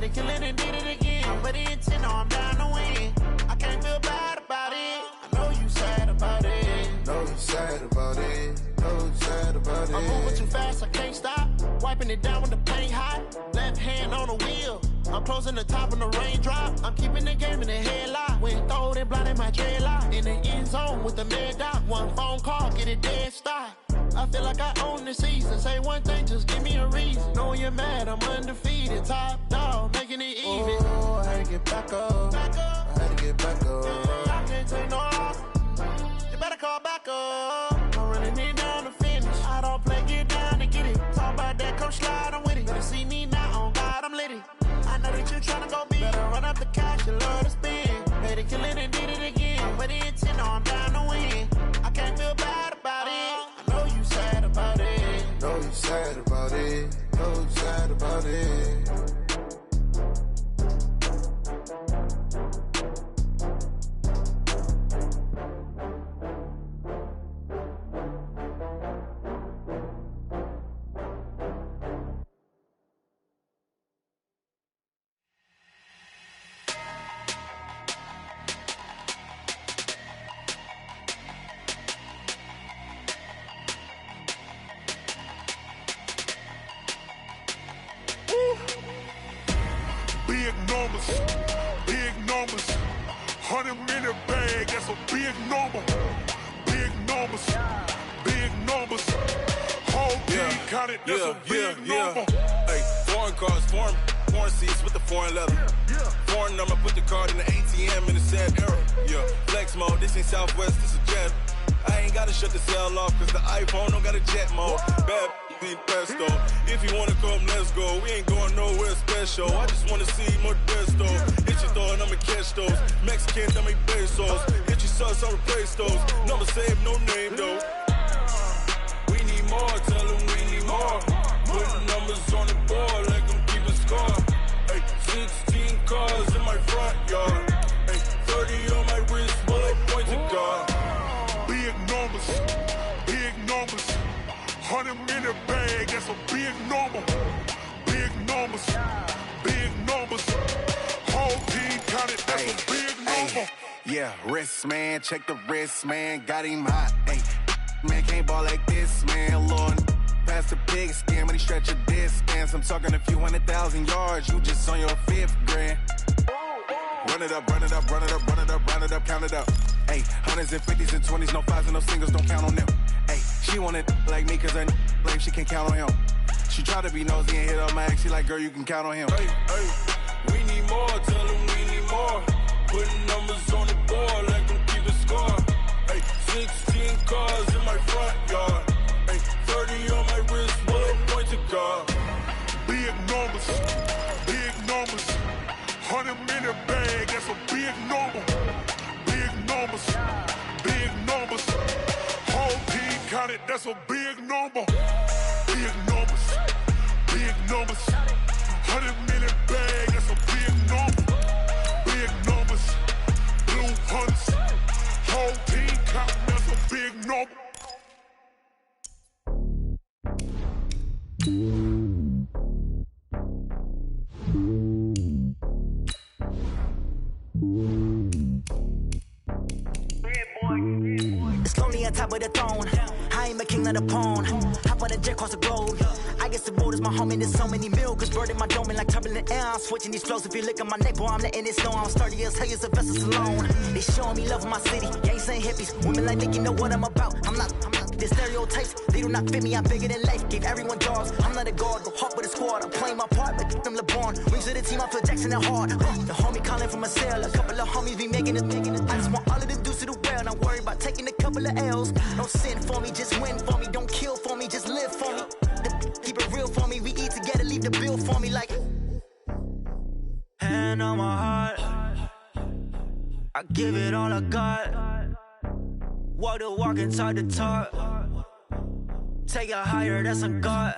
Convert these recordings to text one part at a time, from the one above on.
it, kill it, and did it again. I'm with the intent, no, I'm down to win. I can't feel bad about it. I know you sad about it. Know you sad about it. Know you sad about it. I'm moving too fast, I can't stop. Wiping it down when the paint hot. Left hand on the wheel. I'm closing the top when the raindrop. I'm keeping the game in the headlock. When throwed and blinded my dreadlock. In the end zone with the mad dot. One phone call, get it dead stop. I feel like I own the season. Say one thing, just give me a reason. Knowing you're mad, I'm undefeated. Top dog, making it even. Oh, I had to get back up. I had to get back up. I can't take no off. You better call back up. I'm running it down to finish. I don't play, get down to get it. Talk about that, come slide, I'm with it. Better see me now, on God, I'm lit it. I know that you tryna go big. Better run up the cash, you love to spend. Made it, kill it, and did it again. With the intent, no, I'm down to win. I can't feel bad about it. I know you sad about it. Know you sad about it. Know you sad about it. Big numbers, 100-minute bag, that's a big number. Big numbers, whole team counted, that's a big number. Hey, foreign cars, foreign seats with the foreign leather. Foreign number, put the card in the ATM in the sad era. Yeah, flex mode, this ain't Southwest, this is jet. I ain't gotta shut the cell off, cause the iPhone don't got a jet mode. Bad need pesto. If you wanna come, let's go. We ain't going nowhere special. I just wanna see more desto. Hit your throw and I'ma catch those. Mexicans, I make pesos. Hit your sus, I replace those. Number save, no name though. We need more, tell them we need more. Putting numbers on the board, like them keep a score. Hey, 16 cars in my front yard. Hey, 30 on my wrist, bullet point to God. Big numbers, 100-minute bag, that's a big number. Big numbers, whole team counted, that's a big number. Yeah, wrist man, check the wrist man, got him hot. Ay, man can't ball like this, man. Lord, past the pig skin when he stretch a distance. I'm talking a few 100,000 yards, you just on your 5th grand. Run it up, count it up. Ay, hundreds and 50s and 20s, no 5s and no singles, don't count on them. Ay, she want it like me, cause her lame, she can't count on him. She try to be nosy and hit up my ex, she like, girl, you can count on him. Hey, we need more, tell them we need more. Putting numbers on the board, like them keep a score. Hey, 16 cars in my front yard. Hey, 30 on my wrist, bullet point to God. Big numbers, 100-minute bag, that's a big number. Big numbers, whole team counted, that's a big number. Big numbers, 100-minute bag, that's a big number. Big numbers, blue hunts, whole team counting, that's a big number. It's lonely on top of the throne. I ain't a king of the pawn. Hop on a jet across the globe. I guess the road is my home and there's so many milkers. Bird in my dome and like turbulent air. I'm switching these flows. If you look at my neck, boy, I'm letting it snow. I'm sturdy as hell as a vessel alone. They showing me love in my city. Gang saying hippies. Women like think you know what I'm about. I'm not. The stereotypes, they do not fit me. I'm bigger than life. Gave everyone jobs. I'm not a guard. Go hard with a squad. I'm playing my part like them LeBron. Rings to the team. I feel Jackson and hard. The homie calling from a cell. A couple of homies be making it. I just want all of the dudes to do well. Not worry about taking a couple of L's. Don't sin for me, just win for me. Don't kill for me, just live for me. Keep it real for me. We eat together, leave the bill for me like. Hand on my heart, I give it all I got. Walk the walk and talk the talk. Take it higher, that's a God.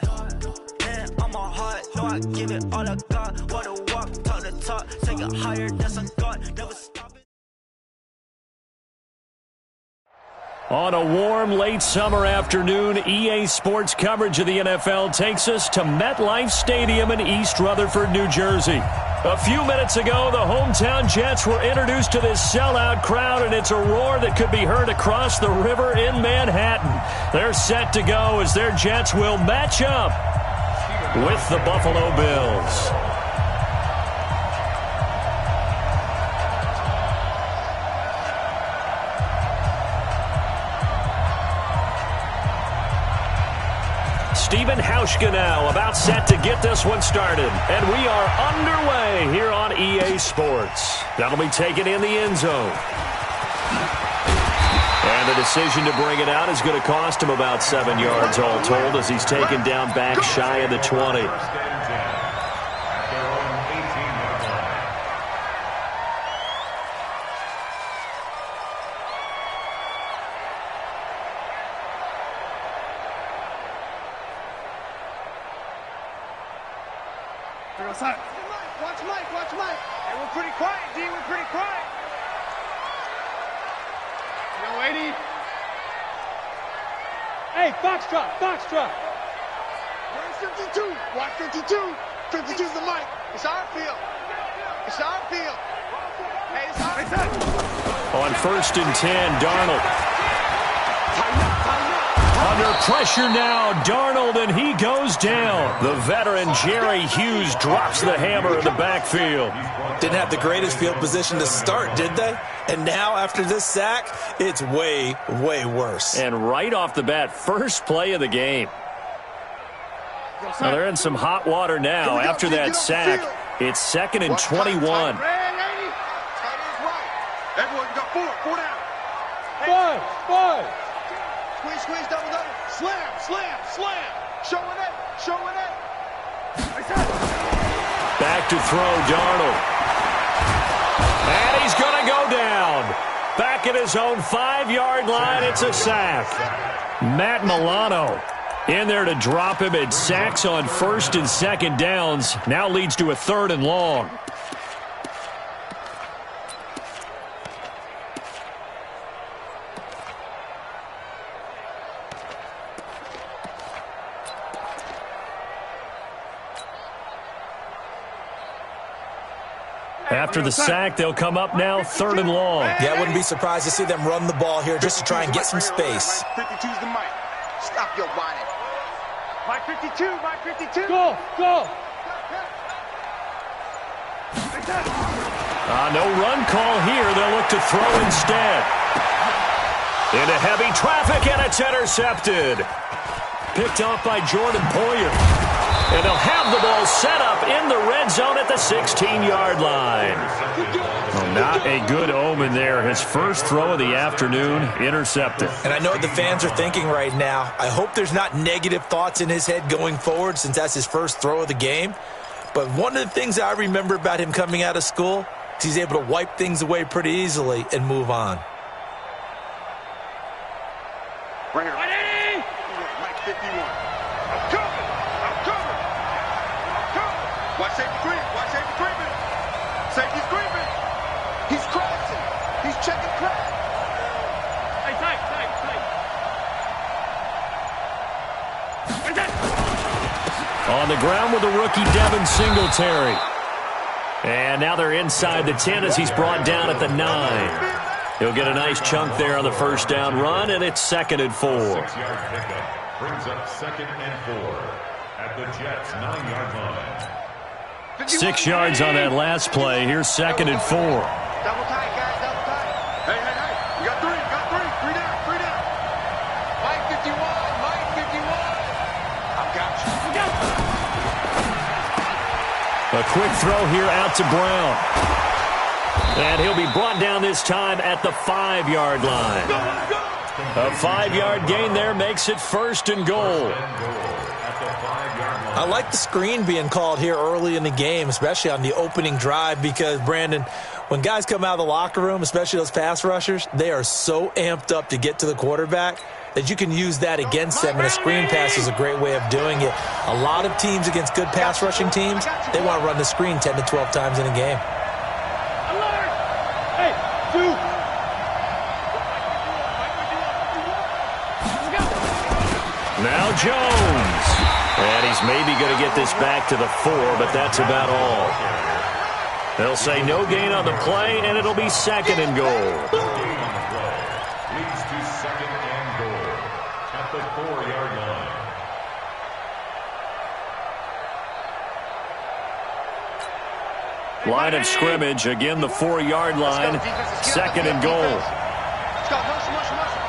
Hand on my heart, no, I give it all I got. Walk the walk, talk the talk. Take it higher, that's a God. Never stop it. On a warm, late summer afternoon, EA Sports coverage of the NFL takes us to MetLife Stadium in East Rutherford, New Jersey. A few minutes ago, the hometown Jets were introduced to this sellout crowd, and it's a roar that could be heard across the river in Manhattan. They're set to go as their Jets will match up with the Buffalo Bills. Stephen Hauschka now about set to get this one started. And we are underway here on EA Sports. That'll be taken in the end zone. And the decision to bring it out is going to cost him about 7 yards all told as he's taken down back shy of the 20. Watch Mike. Hey, we're pretty quiet, D. We're pretty quiet. Yo, lady. Hey, Foxtrot. Where's 52? Watch 52. 52's the mic. It's our field. Hey, it's our field. On 1st and 10, Darnold. Under pressure now, Darnold, and he goes down. The veteran Jerry Hughes drops the hammer in the backfield. Didn't have the greatest field position to start, did they? And now, after this sack, it's way, way worse. And right off the bat, first play of the game. Now they're in some hot water now. After that sack, it's 2nd and 21. Everyone got four down. Five. Squeeze, double. Slam. Showing it. Back to throw, Darnold. And he's going to go down. Back at his own 5-yard line, it's a sack. Matt Milano in there to drop him. At sacks on 1st and 2nd downs. Now leads to a 3rd and long. After the sack, they'll come up now 3rd and long. Yeah, I wouldn't be surprised to see them run the ball here just to try and get some space. 52's the mic. Stop your whining. Mike 52. Go. No run call here. They'll look to throw instead. Into heavy traffic, and it's intercepted. Picked off by Jordan Poyer. And they'll have the ball set up in the red zone at the 16-yard line. Well, not a good omen there. His first throw of the afternoon, intercepted. And I know what the fans are thinking right now. I hope there's not negative thoughts in his head going forward since that's his first throw of the game. But one of the things I remember about him coming out of school is he's able to wipe things away pretty easily and move on. Bring it. Mike 51. I'm coming. Watch safety creeping. Safety's creeping. He's crossing. He's checking crack. Hey, tight. On the ground with the rookie Devin Singletary. And now they're inside the 10 as he's brought down at the 9. He'll get a nice chunk there on the first down run, and it's 2nd and 4. 6-yard pickup brings up 2nd and 4 at the Jets' 9-yard line. 6 yards on that last play. Here's 2nd and 4. Double tight, guys. Double tight. Hey. We got three. Three down. Mike 51. I've got you. A quick throw here out to Brown. And he'll be brought down this time at the 5-yard line. A 5-yard gain there makes it 1st and goal. I like the screen being called here early in the game, especially on the opening drive, because, Brandon, when guys come out of the locker room, especially those pass rushers, they are so amped up to get to the quarterback that you can use that against them, and a screen pass is a great way of doing it. A lot of teams against good pass rushing teams, they want to run the screen 10 to 12 times in a game. Hey, 2. Now Jones. And he's maybe going to get this back to the 4, but that's about all. They'll say no gain on the play, and it'll be 2nd and goal. Leads to 2nd and goal at the 4-yard line. Line of scrimmage, again the 4-yard line, 2nd and goal. Let's go, motion, motion, motion.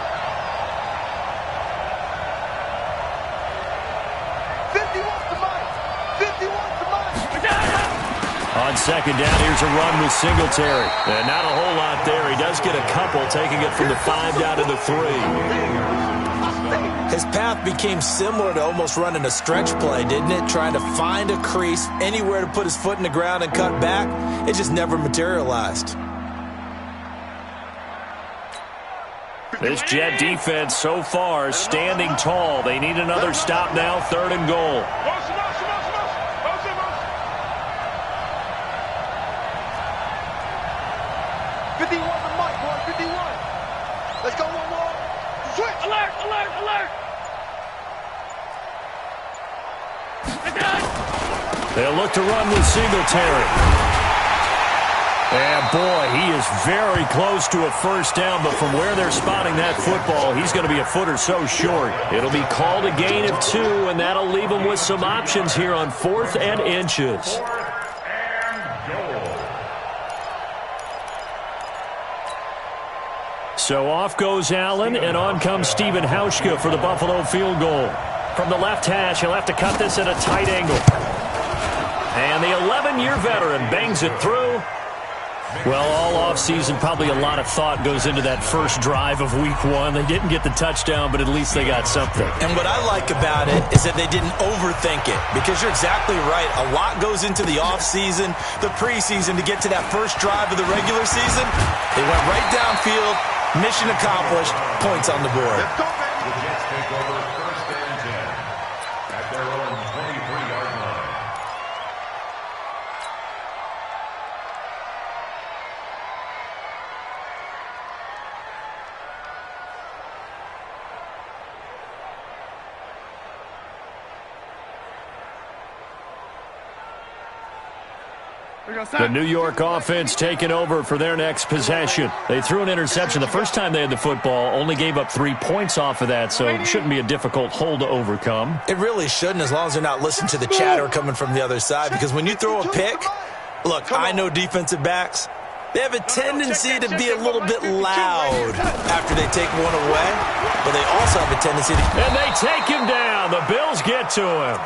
50 wants the mic. 50 wants the mic. On 2nd down, here's a run with Singletary. And not a whole lot there. He does get a couple, taking it from the 5 down to the 3. His path became similar to almost running a stretch play, didn't it? Trying to find a crease, anywhere to put his foot in the ground and cut back. It just never materialized. This Jet defense so far standing tall. They need another stop now, 3rd and goal. Motion, motion, motion, motion. Motion, motion. 51 the mic, boy. 51. Let's go one more. Switch. Alert, alert, alert. They'll look to run with Singletary. And boy, he is very close to a 1st down, but from where they're spotting that football, he's going to be a foot or so short. It'll be called a gain of 2, and that'll leave him with some options here on 4th and inches. 4th and goal. So off goes Allen, and on comes Stephen Hauschka for the Buffalo field goal. From the left hash, he'll have to cut this at a tight angle. And the 11-year veteran bangs it through. Well, all offseason, probably a lot of thought goes into that first drive of Week 1. They didn't get the touchdown, but at least they got something. And what I like about it is that they didn't overthink it, because you're exactly right. A lot goes into the offseason, the preseason, to get to that first drive of the regular season. They went right downfield, mission accomplished, points on the board. The Jets take over 1st and 10 at their own 23-yard line. The New York offense taking over for their next possession. They threw an interception the first time they had the football, only gave up 3 points off of that, so it shouldn't be a difficult hole to overcome. It really shouldn't, as long as they're not listening to the chatter coming from the other side, because when you throw a pick, look, I know defensive backs, they have a tendency to be a little bit loud after they take one away, but they also have a tendency to... And they take him down. The Bills get to him.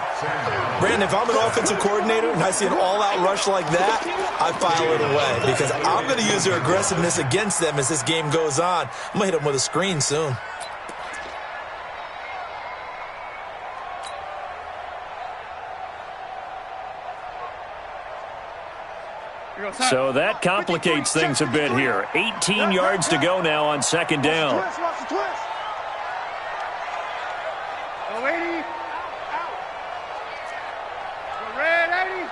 Brandon, if I'm an offensive coordinator and I see an all-out rush like that, I file it away, because I'm going to use their aggressiveness against them as this game goes on. I'm going to hit them with a screen soon. So that complicates things a bit here. 18 yards to go now on 2nd down. Watch the twist. Go 80. Out. Go red 80.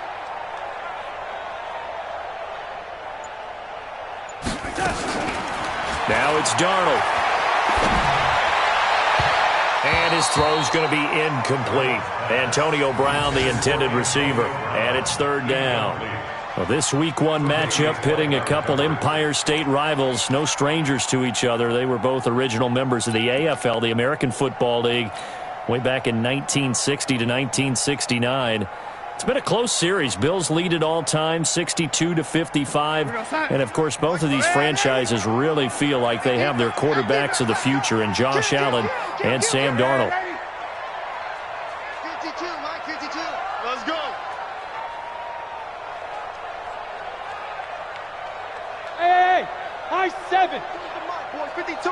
Now it's Darnold. And his throw's going to be incomplete. Antonio Brown, the intended receiver. And it's 3rd down. Well, this Week 1 matchup pitting a couple Empire State rivals, no strangers to each other. They were both original members of the AFL, the American Football League, way back in 1960 to 1969. It's been a close series. Bills lead it all time, 62-55. And, of course, both of these franchises really feel like they have their quarterbacks of the future in Josh Allen and Sam Darnold. 52, Mike, 52. Let's go. Hey, high 7. 52.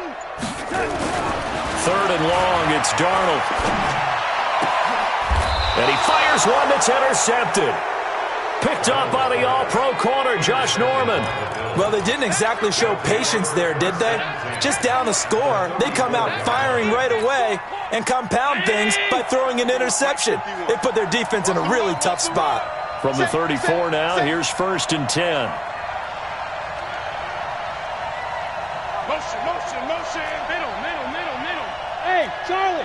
3rd and long, it's Darnold. And he fires one that's intercepted. Picked up by the all-pro corner, Josh Norman. Well, they didn't exactly show patience there, did they? Just down the score, they come out firing right away and compound things by throwing an interception. They put their defense in a really tough spot. From the 34 now, here's 1st and 10. Motion. Middle. Hey, Charlie.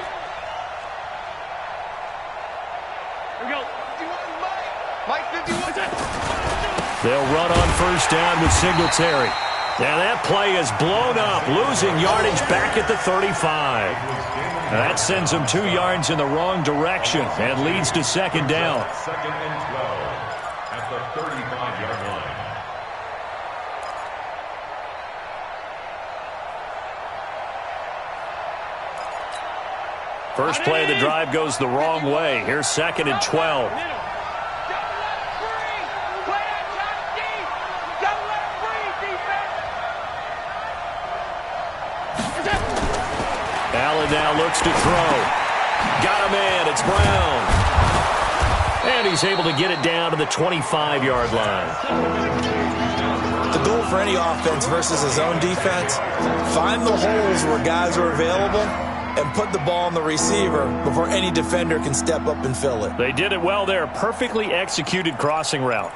They'll run on first down with Singletary. And that play is blown up, losing yardage back at the 35. That sends them 2 yards in the wrong direction and leads to second down. Second and 12 at the 35-yard line. First play of the drive goes the wrong way. Here's second and 12. Allen now looks to throw. Got a man. It's Brown. And he's able to get it down to the 25-yard line. The goal for any offense versus his own defense, find the holes where guys are available and put the ball on the receiver before any defender can step up and fill it. They did it well there. Perfectly executed crossing route.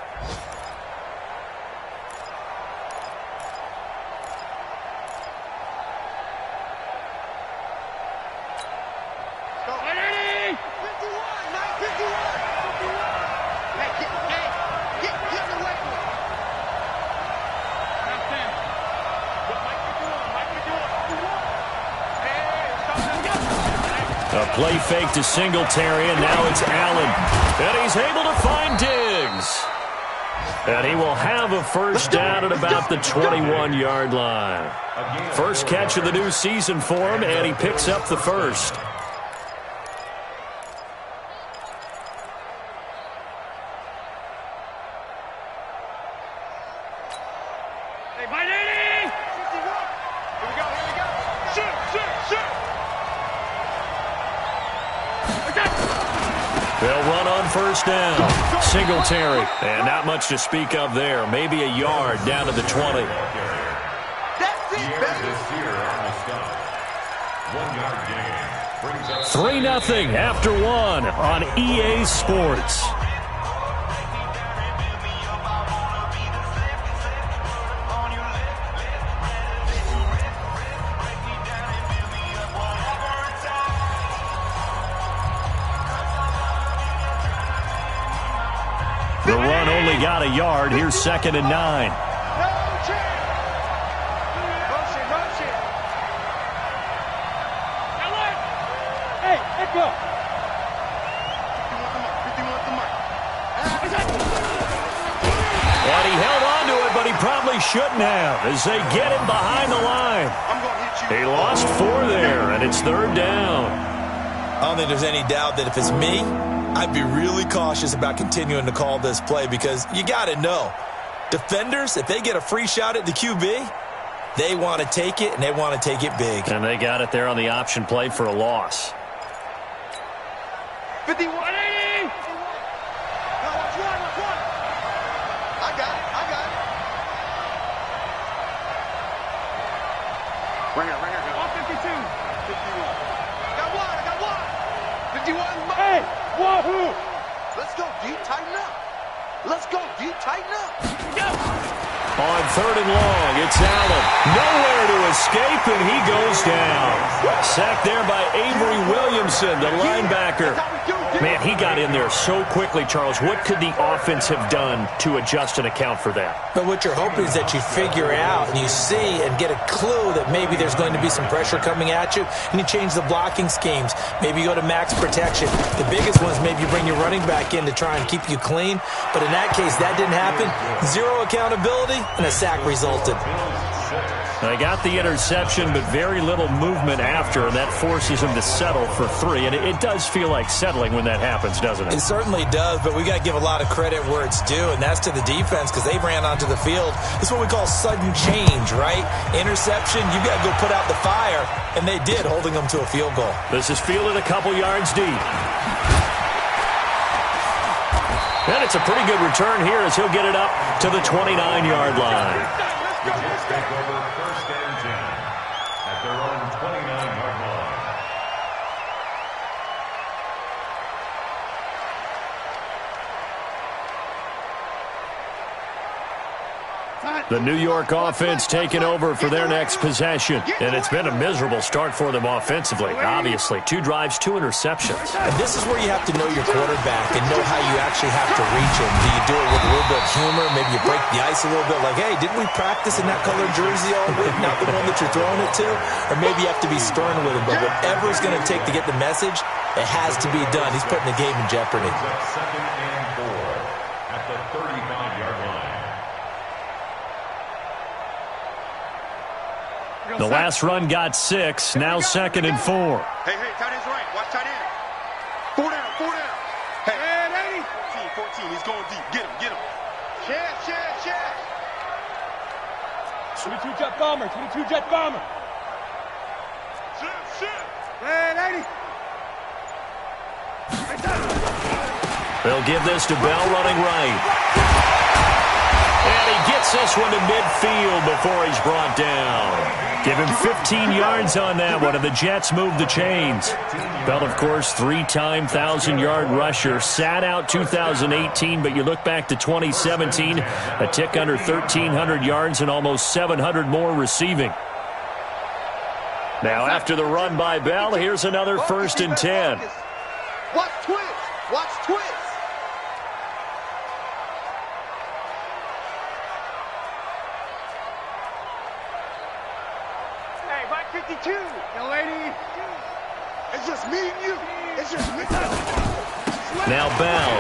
A play fake to Singletary, and now it's Allen. And he's able to find Diggs. And he will have a first down at about the 21-yard line. First catch of the new season for him, and he picks up the first. They'll run on first down. Singletary. And not much to speak of there. Maybe a yard down to the 20. That's it, baby. 3-0 after 1 on EA Sports. The run only got a yard. Here's second and 9. And he held on to it, but he probably shouldn't have as they get him behind the line. He lost 4 there, and it's third down. I don't think there's any doubt that if it's me, I'd be really cautious about continuing to call this play because you got to know, defenders, if they get a free shot at the QB, they want to take it, and they want to take it big. And they got it there on the option play for a loss. 51. Ringer, 52. 51. Got one. 51. Hey, wahoo! Let's go, D. Tighten up. Go. On third and long, it's Allen. Nowhere to escape, and he goes down. Sacked there by Avery Williamson, the linebacker. Man, he got in there so quickly, Charles. What could the offense have done to adjust and account for that? But what you're hoping is that you figure out and you see and get a clue that maybe there's going to be some pressure coming at you, and you change the blocking schemes. Maybe you go to max protection. The biggest one is maybe you bring your running back in to try and keep you clean. But in that case, that didn't happen. Zero accountability, and a sack resulted. They got the interception, but very little movement after, and that forces them to settle for 3. And it does feel like settling when that happens, doesn't it? It certainly does, but we got to give a lot of credit where it's due, and that's to the defense because they ran onto the field. This is what we call sudden change, right? Interception, you got to go put out the fire, and they did, holding them to a field goal. This is fielded a couple yards deep. And it's a pretty good return here as he'll get it up to the 29-yard line. The Jets take over first and 10 at their own 29-yard line. The New York offense taking over for their next possession. And it's been a miserable start for them offensively, obviously. 2 drives, 2 interceptions. And this is where you have to know your quarterback and know how you actually have to reach him. Do you do it with a little bit of humor? Maybe you break the ice a little bit like, hey, didn't we practice in that colored jersey all week? Not the one that you're throwing it to? Or maybe you have to be stern with him. But whatever it's going to take to get the message, it has to be done. He's putting the game in jeopardy. Second and 4 at the 35-yard line. The last run got 6. Now 2nd and 4. Hey, tight end's right. Watch tight end. 4 down. Hey, 14. He's going deep. Get him. Chance. 22 jet bomber. Shit. Man, 80. They'll give this to Bell running right. And he gets this one to midfield before he's brought down. Give him 15 yards on that one, and the Jets move the chains. Bell, of course, 3-time 1,000-yard rusher. Sat out 2018, but you look back to 2017, a tick under 1,300 yards and almost 700 more receiving. Now, after the run by Bell, here's another 1st and 10. Watch twitch. Hey, right 52. Young lady. It's just me and you. Now Bell.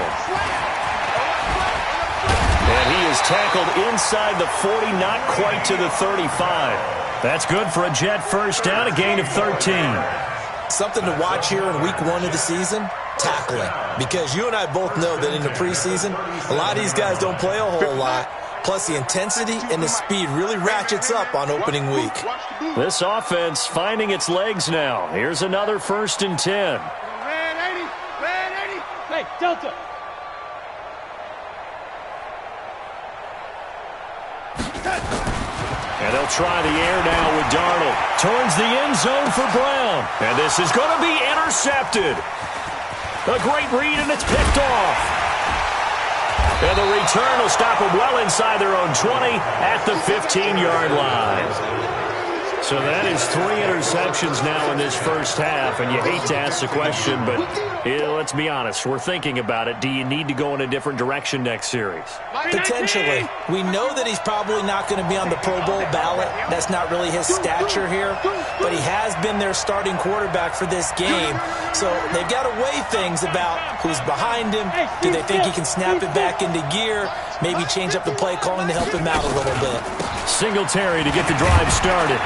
And he is tackled inside the 40, not quite to the 35. That's good for a Jet first down, a gain of 13. Something to watch here in week 1 of the season, tackling. Because you and I both know that in the preseason, a lot of these guys don't play a whole lot. Plus, the intensity and the speed really ratchets up on opening week. This offense finding its legs now. Here's another 1st and 10. Red 80. Hey, Delta. And they'll try the air now with Darnold. Towards the end zone for Brown. And this is going to be intercepted. A great read, and it's picked off. And the return will stop them well inside their own 20 at the 15-yard line. So that is 3 interceptions now in this first half, and you hate to ask the question, but let's be honest. We're thinking about it. Do you need to go in a different direction next series? Potentially. We know that he's probably not going to be on the Pro Bowl ballot. That's not really his stature here, but he has been their starting quarterback for this game. So they've got to weigh things about who's behind him. Do they think he can snap it back into gear? Maybe change up the play calling to help him out a little bit. Singletary to get the drive started.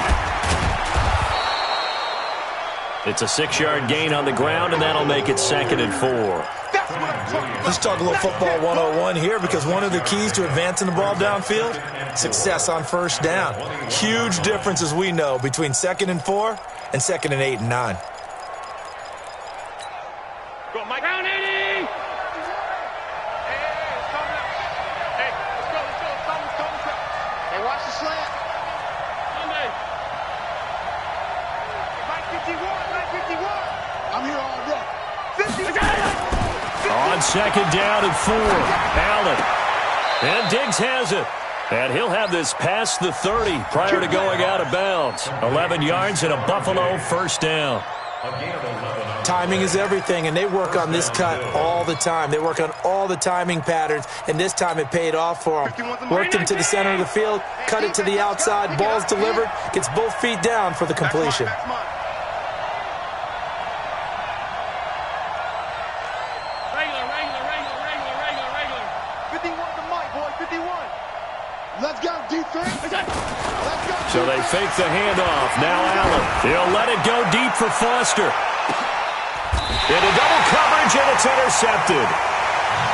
It's a 6-yard gain on the ground, and that'll make it 2nd and 4. Let's talk a little football 101 here, because one of the keys to advancing the ball downfield, success on first down. Huge difference, as we know, between 2nd and 4 and 2nd and 8 and 9. Go, Mike. Round 80. Hey, it's coming up. Hey, let's go. Hey, watch the slant. Sunday. Mike 51. I'm here all day. 50. On 2nd down and 4. Allen. And Diggs has it. And he'll have this past the 30 prior to going out of bounds. 11 yards and a Buffalo first down. Timing is everything, and they work on this cut all the time. They work on all the timing patterns, and this time it paid off for them. Worked him to the center of the field, cut it to the outside, ball's delivered, gets both feet down for the completion. Let's go, defense. So they fake the handoff. Now Allen. He'll let it go deep for Foster. Into double coverage, and it's intercepted.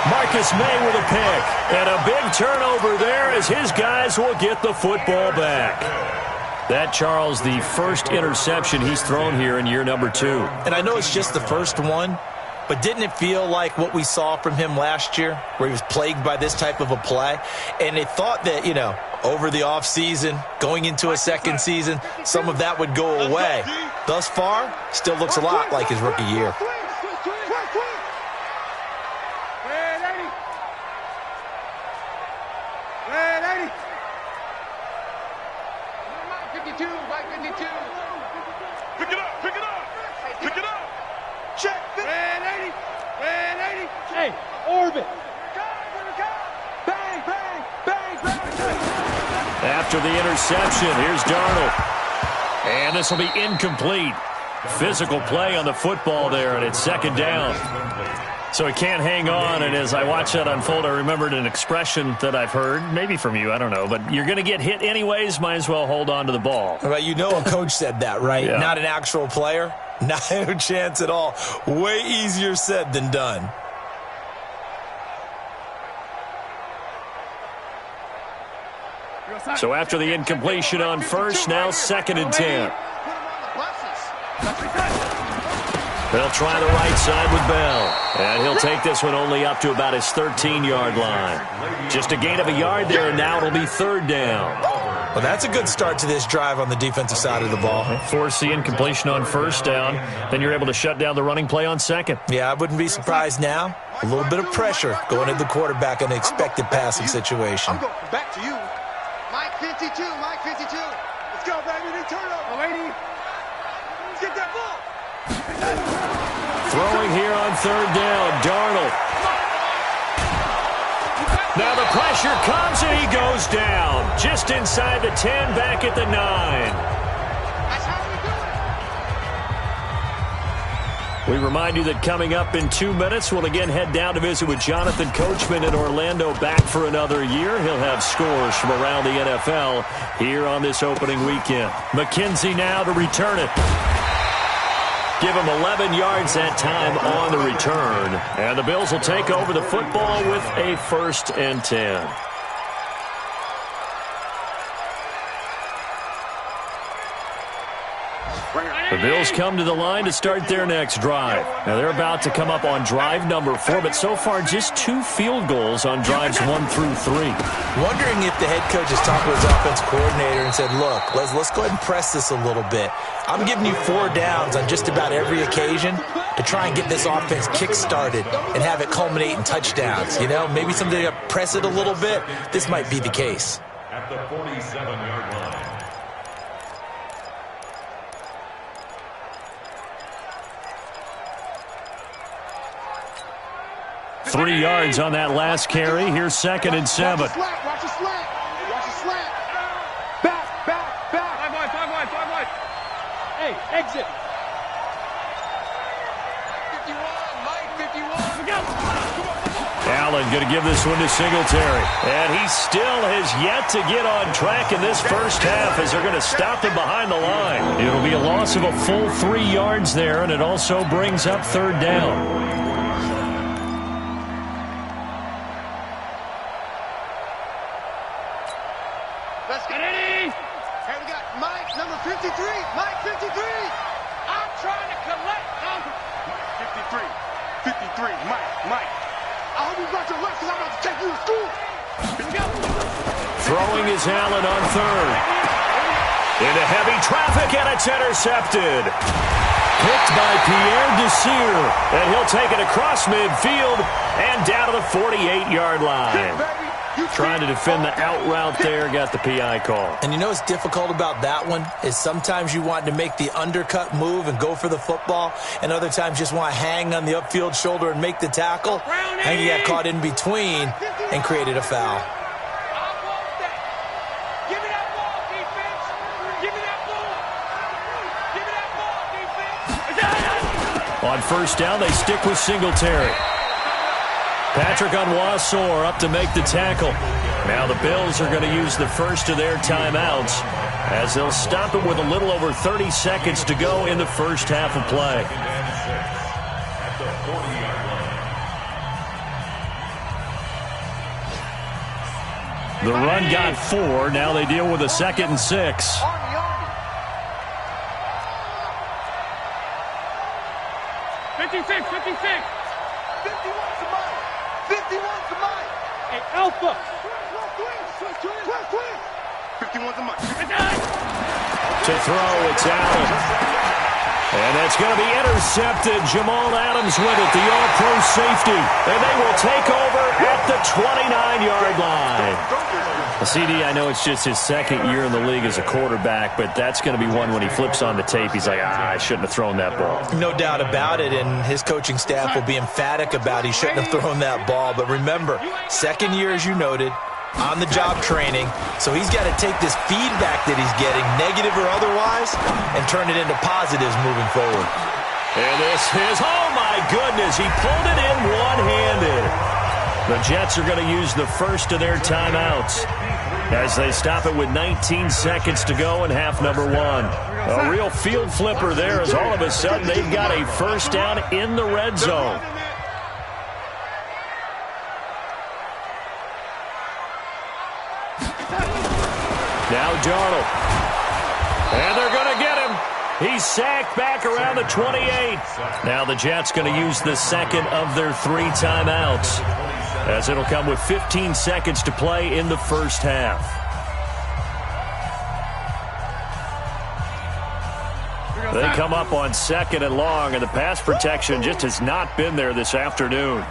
Marcus May with a pick. And a big turnover there as his guys will get the football back. That, Charles, the first interception he's thrown here in year number 2. And I know it's just the first one, but didn't it feel like what we saw from him last year, where he was plagued by this type of a play? And they thought that, over the offseason, going into a second season, some of that would go away. Thus far, still looks a lot like his rookie year. 52, Mike 52. Pick it up, pick it up, pick it up. Check, red 80, red 80. Hey, orbit. Bang, bang, bang, bang. After the interception, here's Darnold. And this will be incomplete. Physical play on the football there, and it's second down. So he can't hang on, and as I watch that unfold, I remembered an expression that I've heard, maybe from you, I don't know, but you're going to get hit anyways, might as well hold on to the ball. Well, you know a coach said that, right? Yeah. Not an actual player. Not a chance at all. Way easier said than done. So after the incompletion on first, now second and 10. They'll try the right side with Bell. And he'll take this one only up to about his 13-yard line. Just a gain of a yard there, and now it'll be third down. Well, that's a good start to this drive on the defensive side of the ball. Force the incompletion on first down. Then you're able to shut down the running play on second. Yeah, I wouldn't be surprised now. A little bit of pressure going at the quarterback in an expected passing situation. I'm going back to you. Mike 52, Mike 52. Let's go, baby. They turn over. Lady. Let's get that ball. Throwing here on third down, Darnold. Now the pressure comes and he goes down. Just inside the 10, back at the 9. That's how we do it. We remind you that coming up in 2 minutes, we'll again head down to visit with Jonathan Coachman in Orlando, back for another year. He'll have scores from around the NFL here on this opening weekend. McKenzie now to return it. Give him 11 yards that time on the return. And the Bills will take over the football with a 1st and 10. The Bills come to the line to start their next drive. Now they're about to come up on drive number 4, but so far just 2 field goals on drives 1 through 3. Wondering if the head coach has talked to his offense coordinator and said, look, let's go ahead and press this a little bit. I'm giving you 4 downs on just about every occasion to try and get this offense kick-started and have it culminate in touchdowns. You know, maybe somebody to press it a little bit. This might be the case. At the 47-yard line. 3 yards on that last carry. Here's 2nd and 7. Watch the slant. Watch the slant. Watch the slant. Back, back, back. 5 wide, 5 wide, 5 wide. Hey, exit. 51, Mike, 51. Look out. Allen going to give this one to Singletary. And he still has yet to get on track in this first half as they're going to stop him behind the line. It'll be a loss of a full 3 yards there, and it also brings up third down. Let's get it. Here we got Mike, number 53. Mike, 53. I'm trying to collect. 53. 53. Mike. I hope you got your left because I'm about to take you to school. Let's go. Throwing is Allen on third. Into heavy traffic, and it's intercepted. Picked by Pierre Desir. And he'll take it across midfield and down to the 48-yard line. Trying to defend the out route there, got the PI call. And you know what's difficult about that one is sometimes you want to make the undercut move and go for the football, and other times just want to hang on the upfield shoulder and make the tackle. And you got caught in between and created a foul. On first down, they stick with Singletary. Patrick Onwuasor up to make the tackle. Now the Bills are going to use the first of their timeouts as they'll stop it with a little over 30 seconds to go in the first half of play. The run got 4. Now they deal with a 2nd and 6. 56. 51's the Mike. 51's the Mike. Hey, Alpha. 51's the Mike. To throw, it's Allen. And that's going to be intercepted. Jamal Adams with it, the all-pro safety. And they will take over at the 29-yard line. Well, CD, I know it's just his second year in the league as a quarterback, but that's going to be one when he flips on the tape, he's like, I shouldn't have thrown that ball. No doubt about it, and his coaching staff will be emphatic about he shouldn't have thrown that ball. But remember, second year, as you noted, on-the-job training, so he's got to take this feedback that he's getting, negative or otherwise, and turn it into positives moving forward. And this is, oh my goodness, he pulled it in one-handed. The Jets are going to use the first of their timeouts as they stop it with 19 seconds to go in half number one. A real field flipper there as all of a sudden they've got a first down in the red zone. Now Darnold. And they're going to get him. He's sacked back around the 28. Now the Jets going to use the second of their 3 timeouts, as it'll come with 15 seconds to play in the first half. They come up on 2nd and long, and the pass protection just has not been there this afternoon.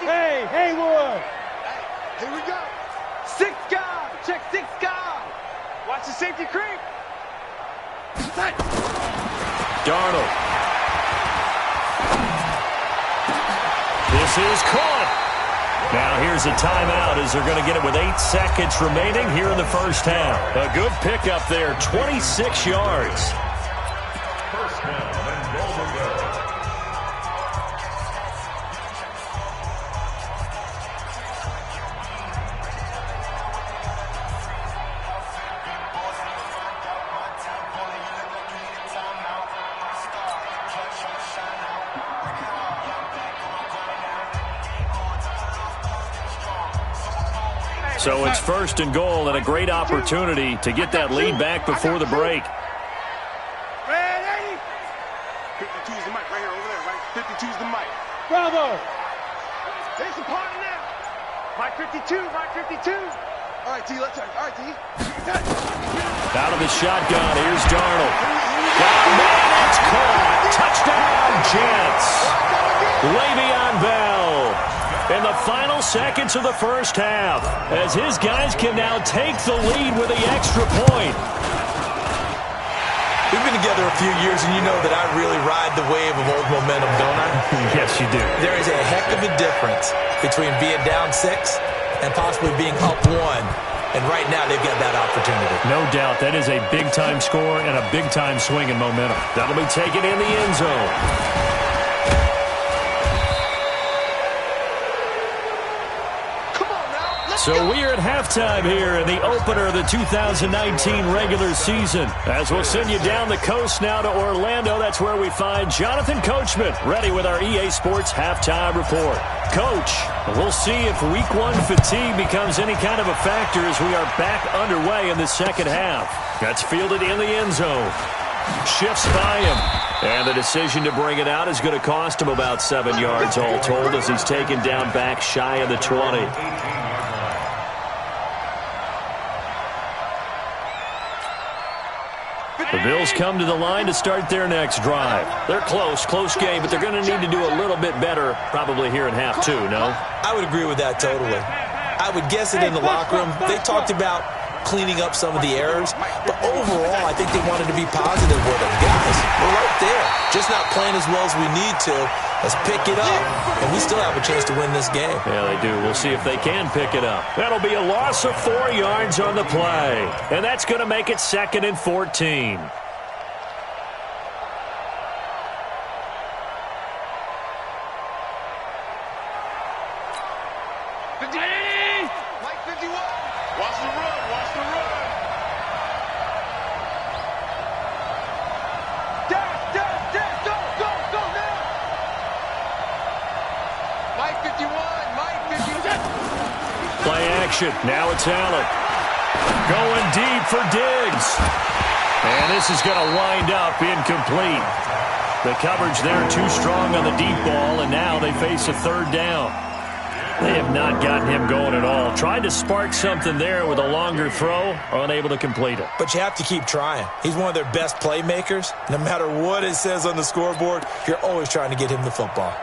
Hey, Haywood. Here we go. 6 guard. Check 6 guard. Watch the safety creep. Darnold. This is caught. Now here's a timeout as they're going to get it with 8 seconds remaining here in the first half. A good pickup there, 26 yards. First down and goal to go. So it's 1st and goal and a great opportunity to get that lead back before the break. Ready? 52's the mic right here, over there, right? 52's the mic. Bravo! There's some party now. Mic 52, mic 52. All right, T, let's turn. All right, T. Out of the shotgun, here's Darnold. Down man, it's caught. Touchdown, Jets. Le'Veon Bell. In the final seconds of the first half, as his guys can now take the lead with the extra point. We've been together a few years, and you know that I really ride the wave of old momentum, don't I? Yes, you do. There is a heck of a difference between being down 6 and possibly being up 1. And right now, they've got that opportunity. No doubt. That is a big-time score and a big-time swing in momentum. That'll be taken in the end zone. So we are at halftime here in the opener of the 2019 regular season. As we'll send you down the coast now to Orlando, that's where we find Jonathan Coachman, ready with our EA Sports halftime report. Coach, we'll see if Week 1 fatigue becomes any kind of a factor as we are back underway in the second half. That's fielded in the end zone. Shifts by him. And the decision to bring it out is going to cost him about 7 yards all told as he's taken down back shy of the 20. The Bills come to the line to start their next drive. They're close game, but they're going to need to do a little bit better probably here in half 2, no? I would agree with that totally. I would guess it in the locker room. They talked about cleaning up some of the errors, but overall, I think they wanted to be positive with them. Guys, we're right there. Just not playing as well as we need to. Let's pick it up, and we still have a chance to win this game. Yeah, they do. We'll see if they can pick it up. That'll be a loss of 4 yards on the play, and that's going to make it 2nd and 14. Now it's Allen. Going deep for Diggs. And this is going to wind up incomplete. The coverage there too strong on the deep ball, and now they face a 3rd down. They have not gotten him going at all. Tried to spark something there with a longer throw, unable to complete it. But you have to keep trying. He's one of their best playmakers. No matter what it says on the scoreboard, you're always trying to get him the football.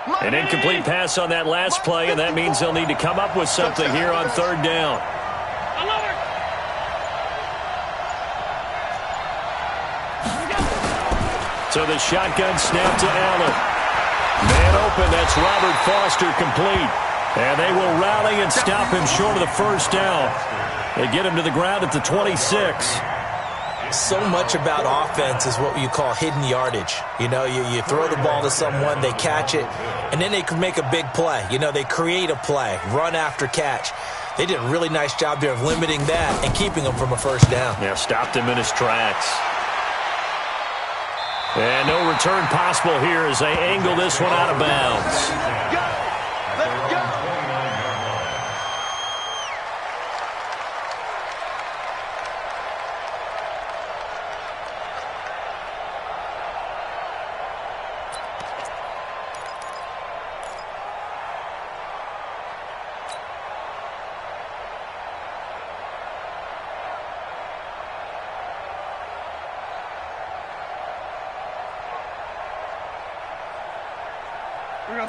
An incomplete pass on that last play, and that means they'll need to come up with something here on third down. So the shotgun snap to Allen. Man open, that's Robert Foster complete. And they will rally and stop him short of the first down. They get him to the ground at the 26. So much about offense is what you call hidden yardage. You know, you throw the ball to someone, they catch it, and then they can make a big play. You know, they create a play, run after catch. They did a really nice job there of limiting that and keeping him from a first down. Yeah, stopped him in his tracks. And no return possible here as they angle this one out of bounds. Let's go!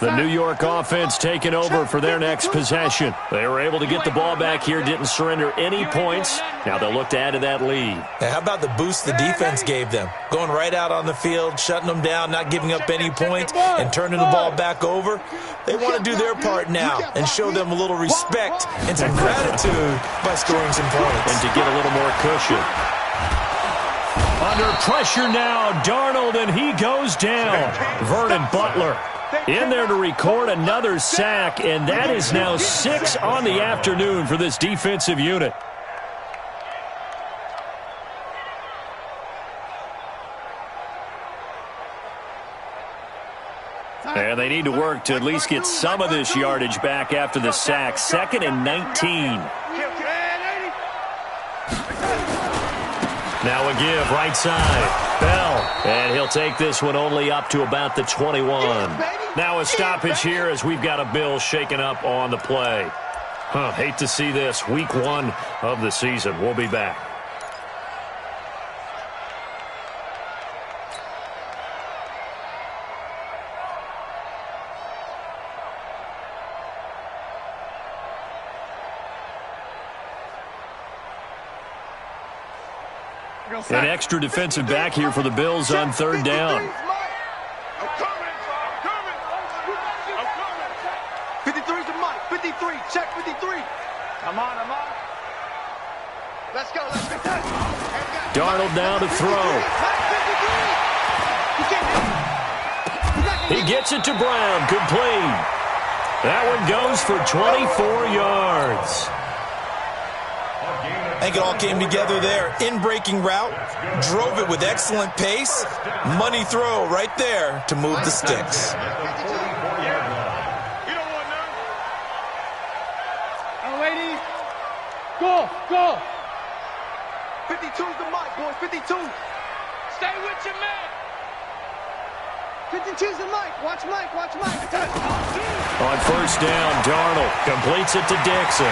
The New York offense taking over for their next possession. They were able to get the ball back here, didn't surrender any points. Now they'll look to add to that lead. Now, how about the boost the defense gave them? Going right out on the field, shutting them down, not giving up any points, and turning the ball back over. They want to do their part now and show them a little respect and some gratitude by scoring some points. And to get a little more cushion. Under pressure now, Darnold, and he goes down. Vernon Butler in there to record another sack, and that is now 6 on the afternoon for this defensive unit. And they need to work to at least get some of this yardage back after the sack. 2nd and 19. Now a give, right side. Bell, and he'll take this one only up to about the 21. Now a stoppage here as we've got a Bill shaken up on the play. Hate to see this. Week 1 of the season. We'll be back. An extra defensive back here for the Bills on third down. 53's the Mike. 53. Check 53. I'm on. Let's go. Darnold now to throw. He gets it to Brown. Complete. That one goes for 24 yards. I think it all came together there. In-breaking route, drove it with excellent pace. Money throw right there to move the sticks. You don't want none. Oh, ladies. Go. 52's the mic, boys. 52. Stay with your man. 52's the mic. Watch Mike. On first down, Darnold completes it to Dixon.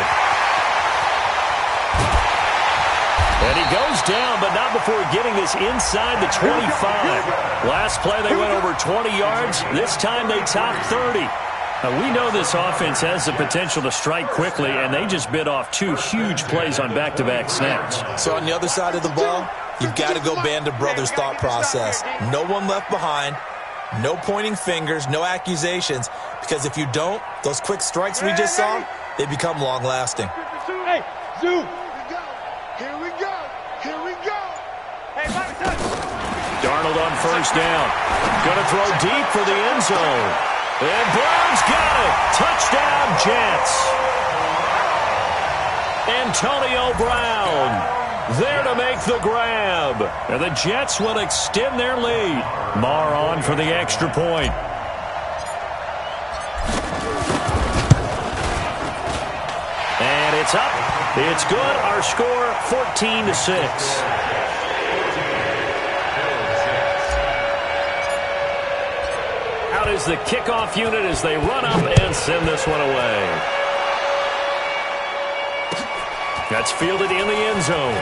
And he goes down, but not before getting this inside the 25. Last play, they went over 20 yards. This time, they topped 30. Now, we know this offense has the potential to strike quickly, and they just bit off 2 huge plays on back-to-back snaps. So on the other side of the ball, you've got to go Band of Brothers thought process. No one left behind, no pointing fingers, no accusations, because if you don't, those quick strikes we just saw, they become long-lasting. Hey, Zoo. Here we go. Hey, Darnold on first down. Going to throw deep for the end zone. And Brown's got it. Touchdown, Jets. Antonio Brown there to make the grab. And the Jets will extend their lead. Marr on for the extra point. And it's up. It's good. Our score, 14-6. Out is the kickoff unit as they run up and send this one away. That's fielded in the end zone.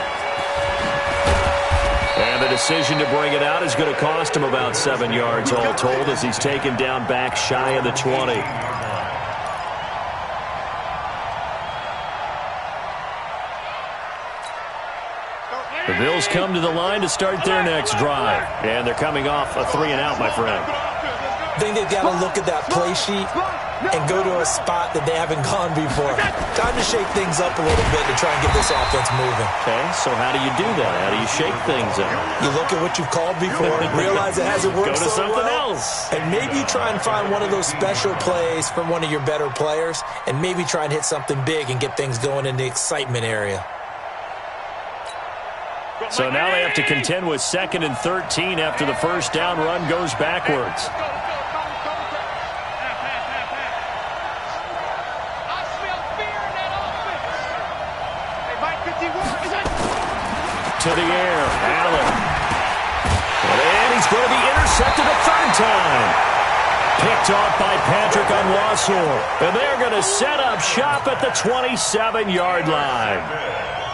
And the decision to bring it out is going to cost him about 7 yards all told as he's taken down back shy of the 20. The Bills come to the line to start their next drive. And they're coming off a 3-and-out, my friend. I think they've got to look at that play sheet and go to a spot that they haven't gone before. Time to shake things up a little bit to try and get this offense moving. Okay, so how do you do that? How do you shake things up? You look at what you've called before, realize it hasn't worked so well. Go to something else. And maybe you try and find one of those special plays from one of your better players, and maybe try and hit something big and get things going in the excitement area. So now they have to contend with 2nd and 13 after the first down run goes backwards. To the air, Allen. And he's going to be intercepted a third time. Picked off by Patrick Onwuasor. And they're going to set up shop at the 27-yard line.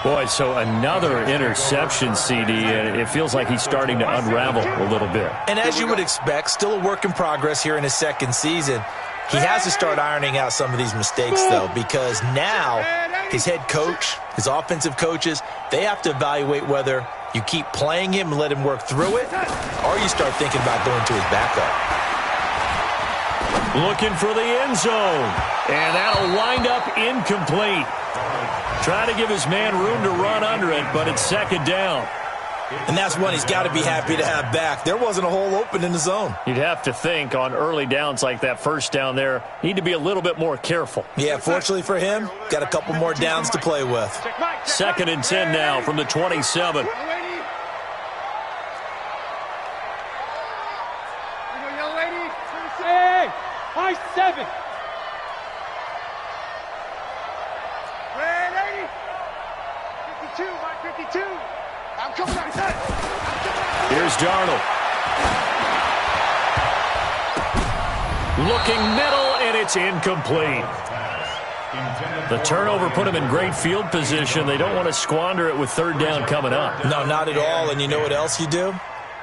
Boy, so another interception, CD, and it feels like he's starting to unravel a little bit. And as you would expect, still a work in progress here in his second season. He has to start ironing out some of these mistakes, though, because now his head coach, his offensive coaches, they have to evaluate whether you keep playing him and let him work through it, or you start thinking about going to his backup. Looking for the end zone, and that'll wind up incomplete. Trying to give his man room to run under it, but it's 2nd down. And that's one he's got to be happy to have back. There wasn't a hole open in the zone. You'd have to think on early downs like that first down there, need to be a little bit more careful. Yeah, fortunately for him, got a couple more downs to play with. 2nd and 10 now from the 27. Hey, high 7. Ready? 52, my 52. I'm coming out. Here's Darnold. Looking middle, and it's incomplete. The turnover put him in great field position. They don't want to squander it with 3rd down coming up. No, not at all. And you know what else you do?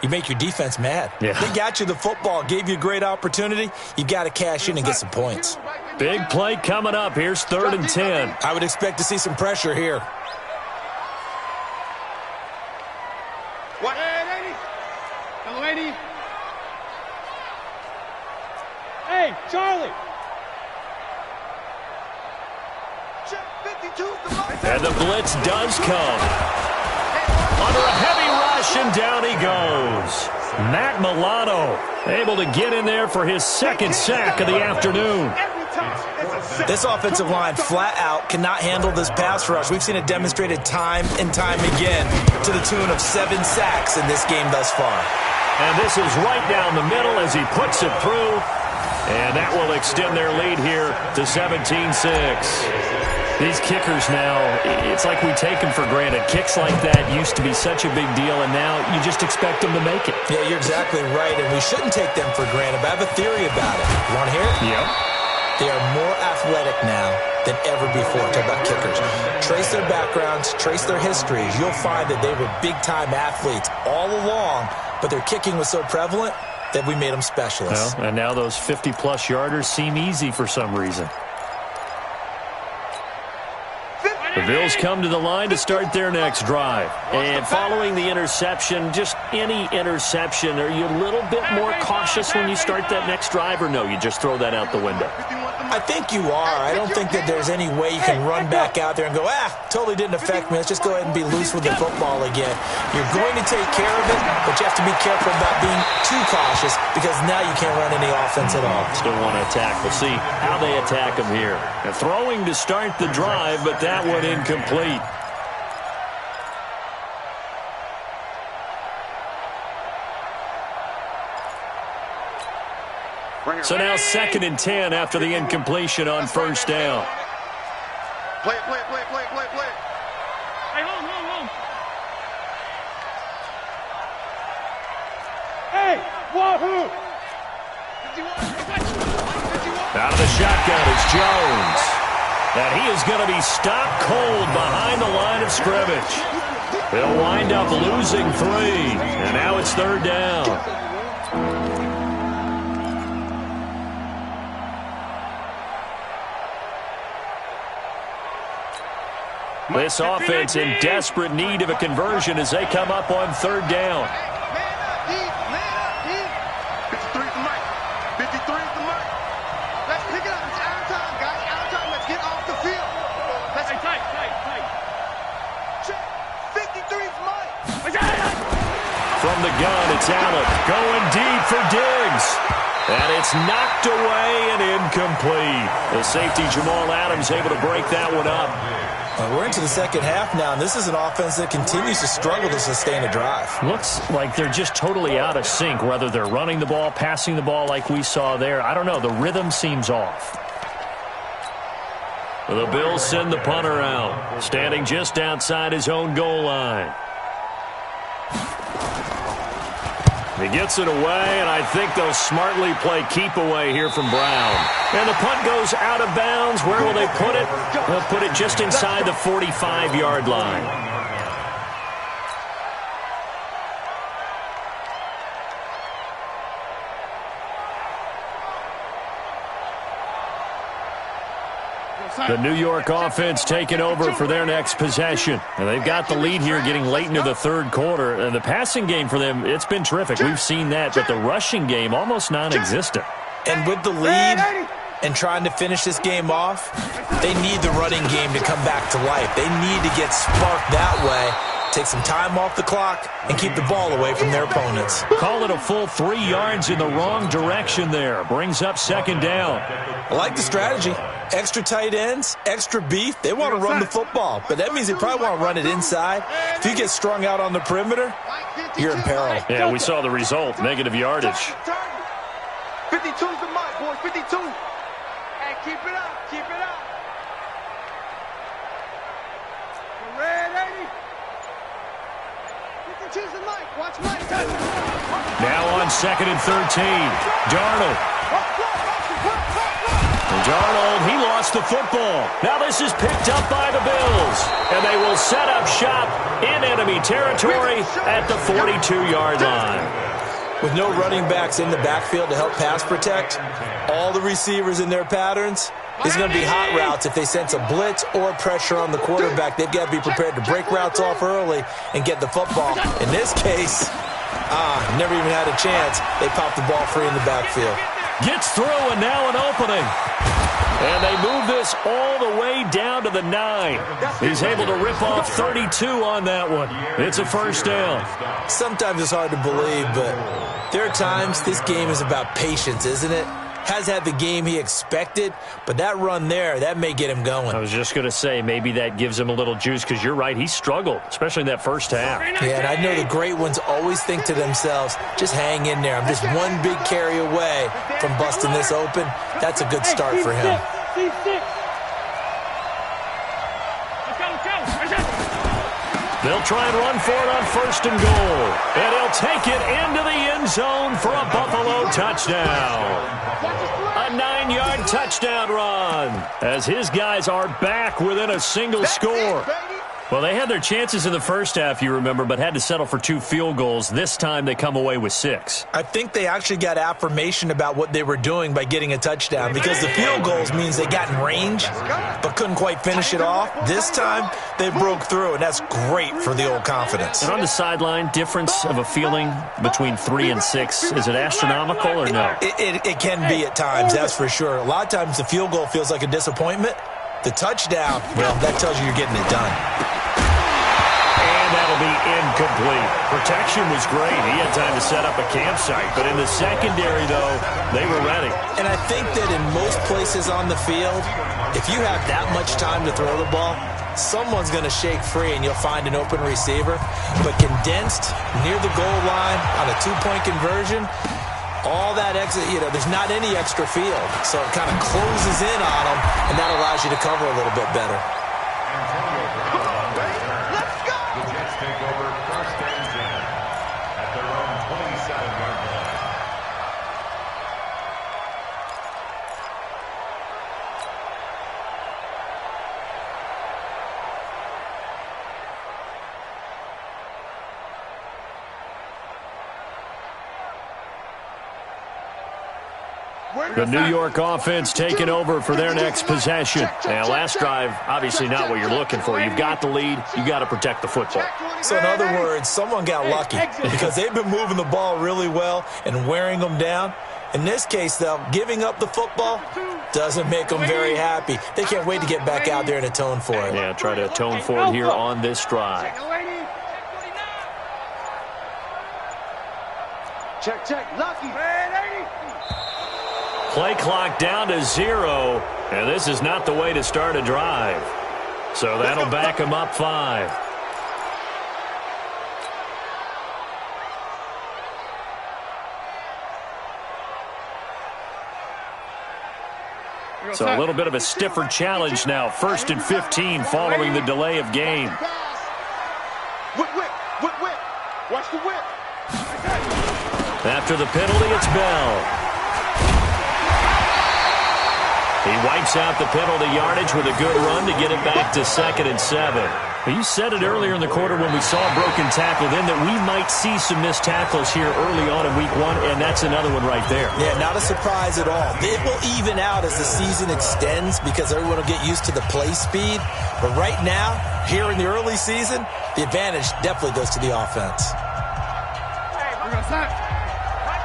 You make your defense mad. Yeah. They got you the football, gave you a great opportunity. You got to cash in and get some points. Big play coming up. Here's 3rd and 10. I would expect to see some pressure here. What? Hello, 80. Hey, Charlie. And the blitz does come. Under a heavy rush, and down he goes. Matt Milano able to get in there for his 2nd sack of the afternoon. This offensive line flat out cannot handle this pass rush. We've seen it demonstrated time and time again to the tune of 7 sacks in this game thus far. And this is right down the middle as he puts it through. And that will extend their lead here to 17-6. These kickers now, it's like we take them for granted. Kicks like that used to be such a big deal, and now you just expect them to make it. Yeah, you're exactly right, and we shouldn't take them for granted, but I have a theory about it. You want to hear it? Yep. They are more athletic now than ever before. Talk about kickers. Trace their backgrounds, trace their histories. You'll find that they were big-time athletes all along, but their kicking was so prevalent that we made them specialists. Well, and now those 50-plus yarders seem easy for some reason. The Bills come to the line to start their next drive. And following the interception, just any interception, are you a little bit more cautious when you start that next drive, or no, you just throw that out the window? I think you are. I don't think that there's any way you can run back out there and go, totally didn't affect me. Let's just go ahead and be loose with the football again. You're going to take care of it, but you have to be careful about being too cautious because now you can't run any offense at all. Still want to attack. We'll see how they attack him here. And throwing to start the drive, but that one incomplete. So now 2nd and 10 after the incompletion on 1st down. Play. Hey, hold. Hey, wahoo! Out of the shotgun is Jones. And he is going to be stopped cold behind the line of scrimmage. They'll wind up losing 3, and now it's 3rd down. This offense in desperate need of a conversion as they come up on 3rd down. From the gun, it's Allen going deep for Diggs. And it's knocked away and incomplete. The safety, Jamal Adams, able to break that one up. We're into the second half now, and this is an offense that continues to struggle to sustain a drive. Looks like they're just totally out of sync, whether they're running the ball, passing the ball like we saw there. I don't know. The rhythm seems off. The Bills send the punter out, standing just outside his own goal line. He gets it away, and I think they'll smartly play keep away here from Brown. And the punt goes out of bounds. Where will they put it? They'll put it just inside the 45-yard line. The New York offense taking over for their next possession. And they've got the lead here getting late into the 3rd quarter. And the passing game for them, it's been terrific. We've seen that. But the rushing game, almost non-existent. And with the lead and trying to finish this game off, they need the running game to come back to life. They need to get sparked that way, take some time off the clock, and keep the ball away from their opponents. Call it a full 3 yards in the wrong direction there. Brings up 2nd down. I like the strategy. Extra tight ends, extra beef. They want to run the football, but that means they probably want to run it inside. If you get strung out on the perimeter, you're in peril. Yeah, we saw the result, negative yardage. 52's the mic, boys, 52. Hey, keep it up, keep it up. Red 80. 52's the mic, watch Mike. Now on 2nd and 13. Darnold. Darnold, he lost the football. Now this is picked up by the Bills. And they will set up shop in enemy territory at the 42-yard line. With no running backs in the backfield to help pass protect, all the receivers in their patterns, it's going to be hot routes if they sense a blitz or pressure on the quarterback. They've got to be prepared to break routes off early and get the football. In this case, never even had a chance. They popped the ball free in the backfield. Gets through, and now an opening. And they move this all the way down to the 9. He's able to rip off 32 on that one. It's a 1st down. Sometimes it's hard to believe, but there are times this game is about patience, isn't it? Has had the game he expected, but that run there, that may get him going. I was just going to say, maybe that gives him a little juice, because you're right, he struggled, especially in that 1st half. Yeah, and I know the great ones always think to themselves, just hang in there. I'm just one big carry away from busting this open. That's a good start for him. They'll try and run for it on 1st and goal. And he'll take it into the end zone for a Buffalo touchdown. A 9-yard touchdown run as his guys are back within a single score. Well, they had their chances in the 1st half, you remember, but had to settle for 2 field goals. This time they come away with 6. I think they actually got affirmation about what they were doing by getting a touchdown, because the field goals means they got in range but couldn't quite finish it off. This time they broke through, and that's great for the old confidence. And on the sideline, difference of a feeling between 3 and 6, is it astronomical or no? It can be at times, that's for sure. A lot of times the field goal feels like a disappointment. The touchdown, well, that tells you you're getting it done. And that'll be incomplete. Protection was great. He had time to set up a campsite. But in the secondary, though, they were ready. And I think that in most places on the field, if you have that much time to throw the ball, someone's going to shake free and you'll find an open receiver. But condensed, near the goal line, on a 2-point conversion, all that extra, there's not any extra field. So it kind of closes in on them, and that allows you to cover a little bit better. Let's go! The Jets take over 1st and 10 at their own 27-yard line. The New York offense taking over for their next possession. Now, last drive, obviously not what you're looking for. You've got the lead. You got to protect the football. So in other words, someone got lucky because they've been moving the ball really well and wearing them down. In this case, though, giving up the football doesn't make them very happy. They can't wait to get back out there and atone for it. Yeah, try to atone for it here on this drive. Check, lucky. Play clock down to 0, and this is not the way to start a drive. So that'll back them up 5. So a little bit of a stiffer challenge now. 1st and 15 following the delay of game. Whip. Watch the whip. After the penalty, it's Bell. He wipes out the penalty yardage with a good run to get it back to 2nd and 7. You said it earlier in the quarter when we saw a broken tackle then that we might see some missed tackles here early on in week 1, and that's another one right there. Yeah, not a surprise at all. It will even out as the season extends because everyone will get used to the play speed. But right now, here in the early season, the advantage definitely goes to the offense. Hey, we're going to start.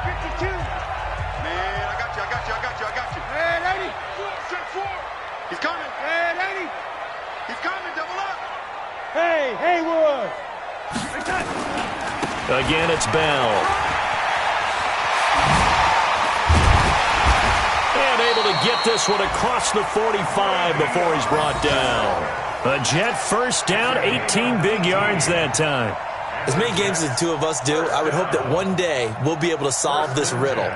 52. Man, I got you. Hey, 80. Check 4. He's coming. Hey, 80. He's coming, double up. Hey, Haywood. Again, it's Bell. And able to get this one across the 45 before he's brought down. A Jet first down, 18 big yards that time. As many games as the two of us do, I would hope that one day we'll be able to solve this riddle.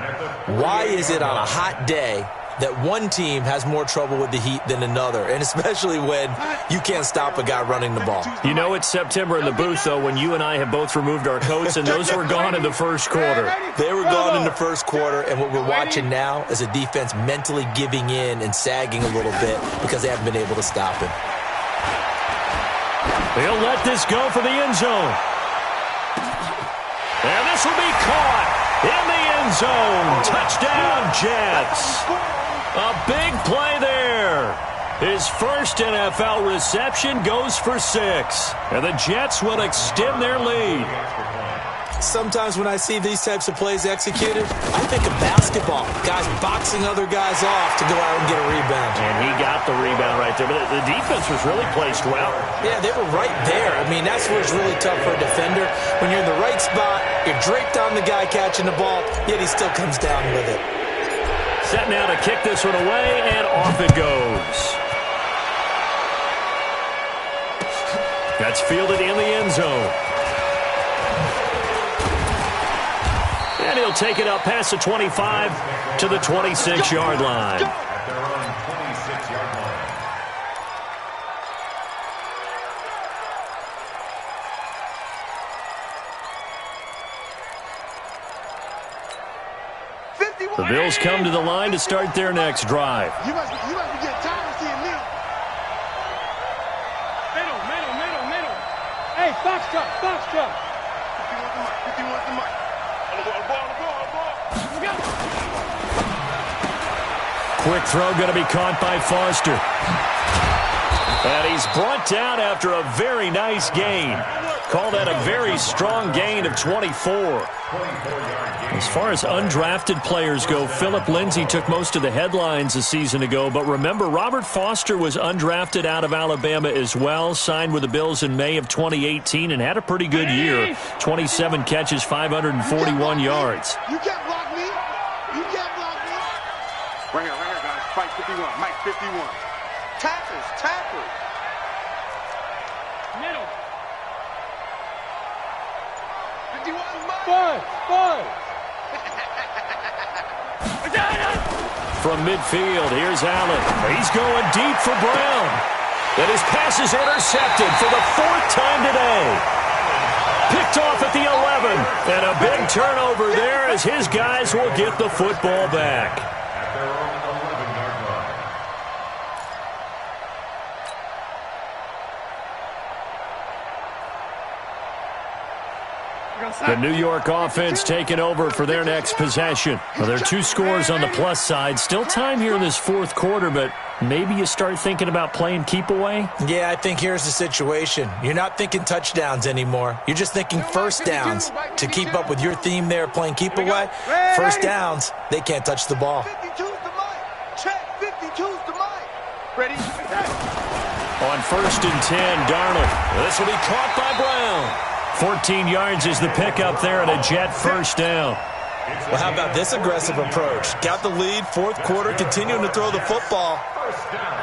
Why is it on a hot day that one team has more trouble with the heat than another, and especially when you can't stop a guy running the ball? You know it's September in the booth, though, when you and I have both removed our coats, and those were gone in the first quarter. They were gone in the first quarter, and what we're watching now is a defense mentally giving in and sagging a little bit because they haven't been able to stop him. They'll let this go for the end zone. And this will be caught in the end zone. Touchdown, Jets. A big play there. His first NFL reception goes for 6. And the Jets will extend their lead. Sometimes when I see these types of plays executed, I think of basketball. Guys boxing other guys off to go out and get a rebound. And he got the rebound right there. But the defense was really placed well. Yeah, they were right there. I mean, that's where it's really tough for a defender. When you're in the right spot, you're draped on the guy catching the ball, yet he still comes down with it. Set now to kick this one away, and off it goes. That's fielded in the end zone. And he'll take it up past the 25 to the 26-yard line. At their own 26-yard line. The Bills come to the line to start their next drive. You must be getting tired of seeing me. Middle. Hey, Foxtrot. 51's the mic. Quick throw going to be caught by Foster. And he's brought down after a very nice gain. Call that a very strong gain of 24. As far as undrafted players go, Philip Lindsay took most of the headlines a season ago. But remember, Robert Foster was undrafted out of Alabama as well, signed with the Bills in May of 2018 and had a pretty good year. 27 catches, 541 yards. You can't block me. Right here, guys. Fight 51. Mike 51. Tackles. Middle. 51, Mike. Five. From midfield, here's Allen. He's going deep for Brown. And his pass is intercepted for the 4th time today. Picked off at the 11. And a big turnover there as his guys will get the football back. At their own 11-yard line. We're going to The New York offense taking over for their next possession. Well, there are 2 scores on the plus side. Still time here in this fourth quarter, but maybe you start thinking about playing keep away? Yeah, I think here's the situation. You're not thinking touchdowns anymore. You're just thinking first downs. To keep up with your theme there, playing keep away, first downs, they can't touch the ball. 52's the mic. Check, 52's the mic. Ready? On 1st and 10, Darnold. This will be caught by Brown. 14 yards is the pickup there and a Jet first down. Well, how about this aggressive approach? Got the lead, fourth quarter, continuing to throw the football.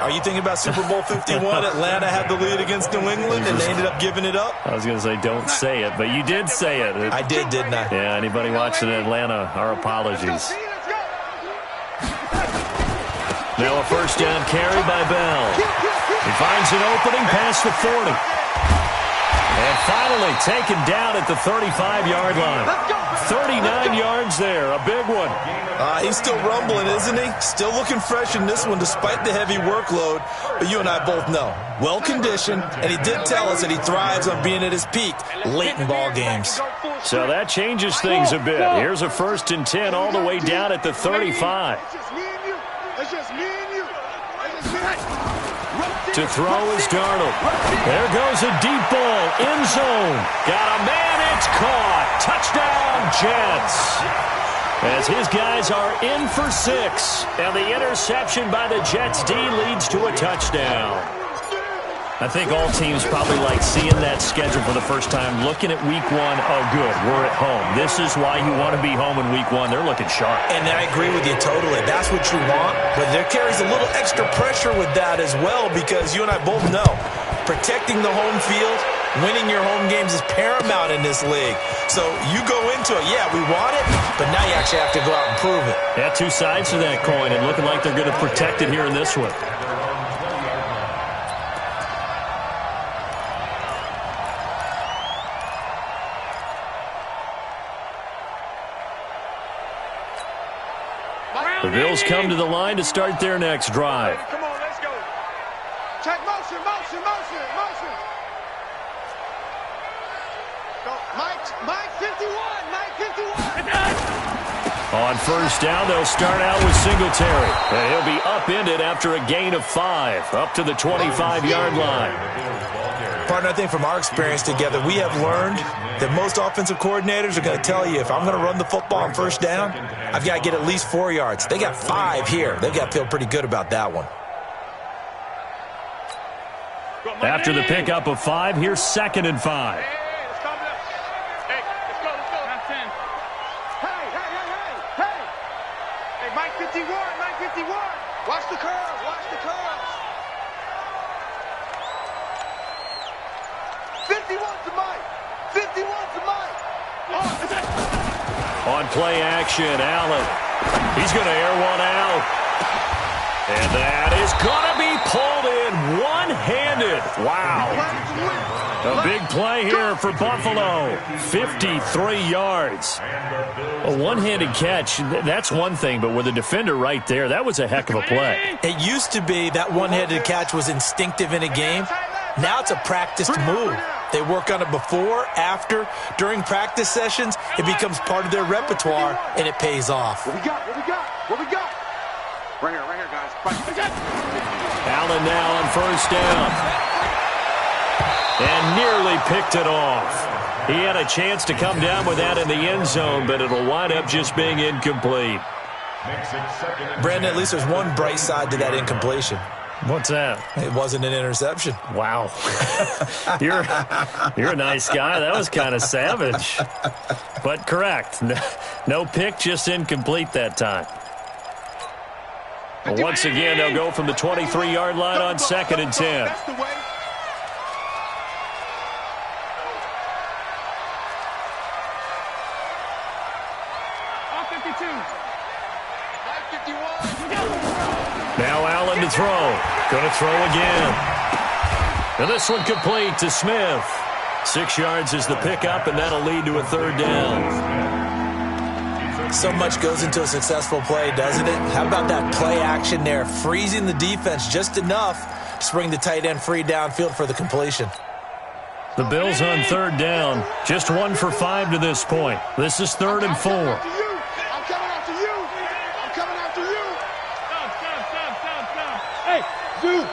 Are you thinking about Super Bowl 51? Atlanta had the lead against New England, and they ended up giving it up? I was going to say don't say it, but you did say it. I did, didn't I? Yeah, anybody watching Atlanta, our apologies. Now a first down carry by Bell. He finds an opening past the 40. And finally taken down at the 35-yard line. 39 yards there, a big one. He's still rumbling, isn't he? Still looking fresh in this one despite the heavy workload. But you and I both know, well-conditioned, and he did tell us that he thrives on being at his peak late in ball games. So that changes things a bit. Here's a 1st and 10 all the way down at the 35. It's just me and you. To throw is Darnold. There goes a deep ball. End zone. Got a man. It's caught. Touchdown, Jets. As his guys are in for 6. And the interception by the Jets D leads to a touchdown. I think all teams probably like seeing that schedule for the first time, looking at week 1. Oh, good, we're at home. This is why you want to be home in week 1. They're looking sharp. And I agree with you totally. That's what you want. But there carries a little extra pressure with that as well, because you and I both know protecting the home field, winning your home games is paramount in this league. So you go into it, yeah, we want it, but now you actually have to go out and prove it. Yeah, 2 sides to that coin, and looking like they're going to protect it here in this one. The Bills come to the line to start their next drive. Come on, let's go. Check motion. Go. Mike 51. On first down, they'll start out with Singletary. And he'll be upended after a gain of 5, up to the 25-yard line. Partner, I think from our experience together, we have learned that most offensive coordinators are going to tell you, if I'm going to run the football on first down, I've got to get at least 4 yards. They got 5 here. They've got to feel pretty good about that one. After the pickup of 5, here's 2nd and 5. Hey, let's go. Hey, Mike 51. Watch the curve. 51's the Mike. On play action, Allen. He's going to air one out. And that is going to be pulled in one-handed. Wow. A big play here for Buffalo. 53 yards. A one-handed catch, that's one thing, but with a defender right there, that was a heck of a play. It used to be that one-handed catch was instinctive in a game. Now it's a practiced move. They work on it before, after, during practice sessions. It becomes part of their repertoire, and it pays off. What we got? Right here, guys. Allen now on first down. And nearly picked it off. He had a chance to come down with that in the end zone, but it'll wind up just being incomplete. Brandon, at least there's one bright side to that incompletion. What's that? It wasn't an interception. Wow. You're a nice guy. That was kind of savage. But correct. No pick, just incomplete that time. Well, once again, they'll go from the 23-yard line on 2nd and 10. That's the way. On 52. Mike 51. Now Allen to throw. Going to throw again. And this one complete to Smith. 6 yards is the pickup, and that'll lead to a 3rd down. So much goes into a successful play, doesn't it? How about that play action there, freezing the defense just enough to bring the tight end free downfield for the completion. The Bills on third down. Just 1 for 5 to this point. This is 3rd and 4. I'm coming after you. I'm coming after you. Stop. Hey, dude.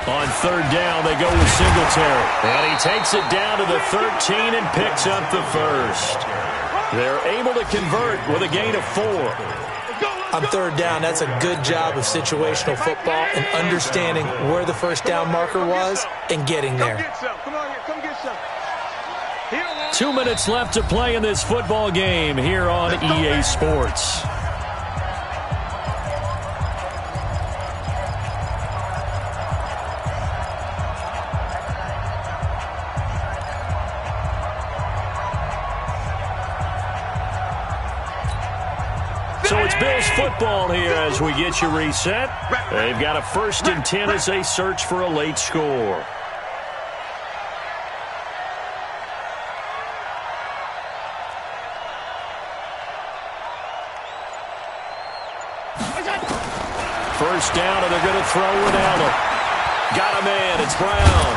On third down, they go with Singletary. And he takes it down to the 13 and picks up the first. They're able to convert with a gain of 4. On third down, that's a good job of situational football and understanding where the first down marker was and getting there. Come on here. Come get some. 2 minutes left to play in this football game here on EA Sports. So it's Bills football here as we get you reset. They've got a 1st and 10 as they search for a late score. First down, and they're going to throw it Allen. Got a man. It's Brown.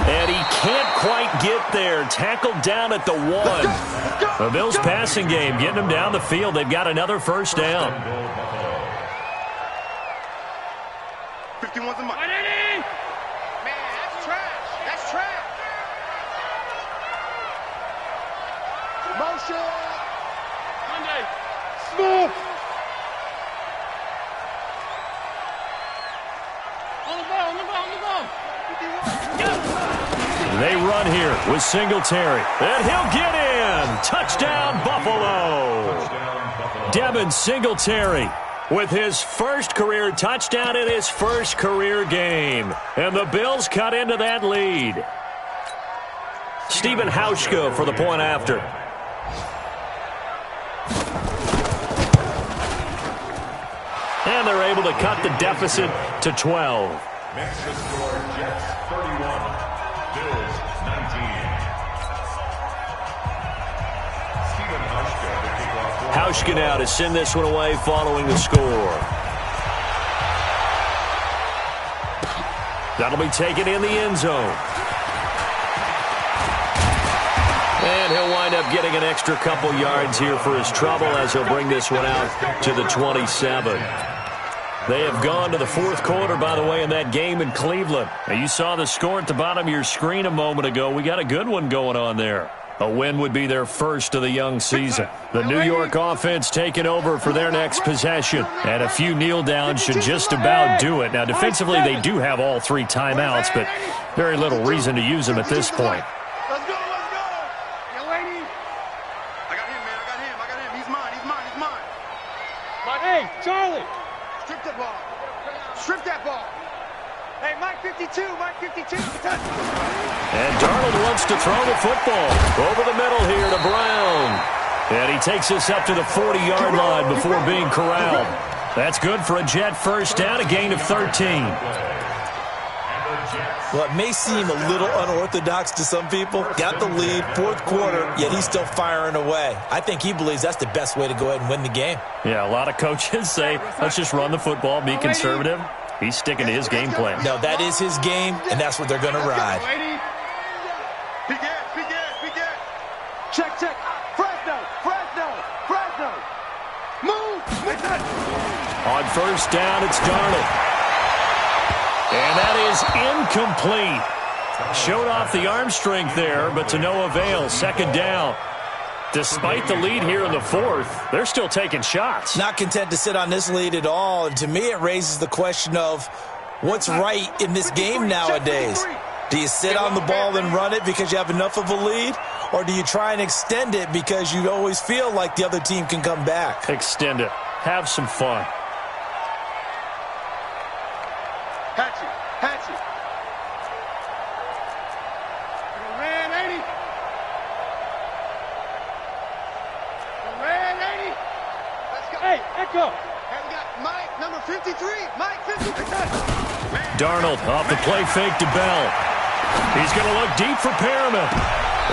And he can't quite get there. Tackled down at the 1. The Bills passing game, getting them down the field. They've got another first down. 51's a mile. Man, that's trash. That's trash. Motion. Monday. Smooth. On the ball. 51. They run here with Singletary. And he'll get in. Touchdown, Buffalo. Devin Singletary with his first career touchdown in his first career game. And the Bills cut into that lead. Stephen Hauschka for the point after. And they're able to cut the deficit to 12. Makes the score Jets 31, Bills 19. Stephen Hauschka to kick off. Hauschka now to send this one away following the score. That'll be taken in the end zone. And he'll wind up getting an extra couple yards here for his trouble as he'll bring this one out to the 27. They have gone to the 4th quarter, by the way, in that game in Cleveland. Now, you saw the score at the bottom of your screen a moment ago. We got a good one going on there. A win would be their first of the young season. The New York offense taking over for their next possession. And a few kneel downs should just about do it. Now, defensively, they do have all 3 timeouts, but very little reason to use them at this point. Let's go. Yo, lady. I got him, man. I got him. He's mine. Hey, Charlie. Strip that ball. Hey, Mike 52. And Darnold wants to throw the football. Over the middle here to Brown. And he takes us up to the 40-yard line before being corralled. That's good for a Jet first down, a gain of 13. Well, it may seem a little unorthodox to some people. Got the lead, 4th quarter, yet he's still firing away. I think he believes that's the best way to go ahead and win the game. Yeah, a lot of coaches say, let's just run the football, be conservative. He's sticking to his game plan. No, that is his game, and that's what they're going to ride. Big gas. Check. Fresno. Move. On first down, it's Darnold. And that is incomplete. Showed off the arm strength there, but to no avail. 2nd down. Despite the lead here in the 4th, they're still taking shots. Not content to sit on this lead at all. And to me, it raises the question of what's right in this game nowadays. Do you sit on the ball and run it because you have enough of a lead? Or do you try and extend it because you always feel like the other team can come back? Extend it. Have some fun. Hatchet. Red 80. Let's go. Hey, Echo. Hey, we got Mike, number 53. Mike, 53. Darnold off the play fake to Bell. He's going to look deep for Perriman.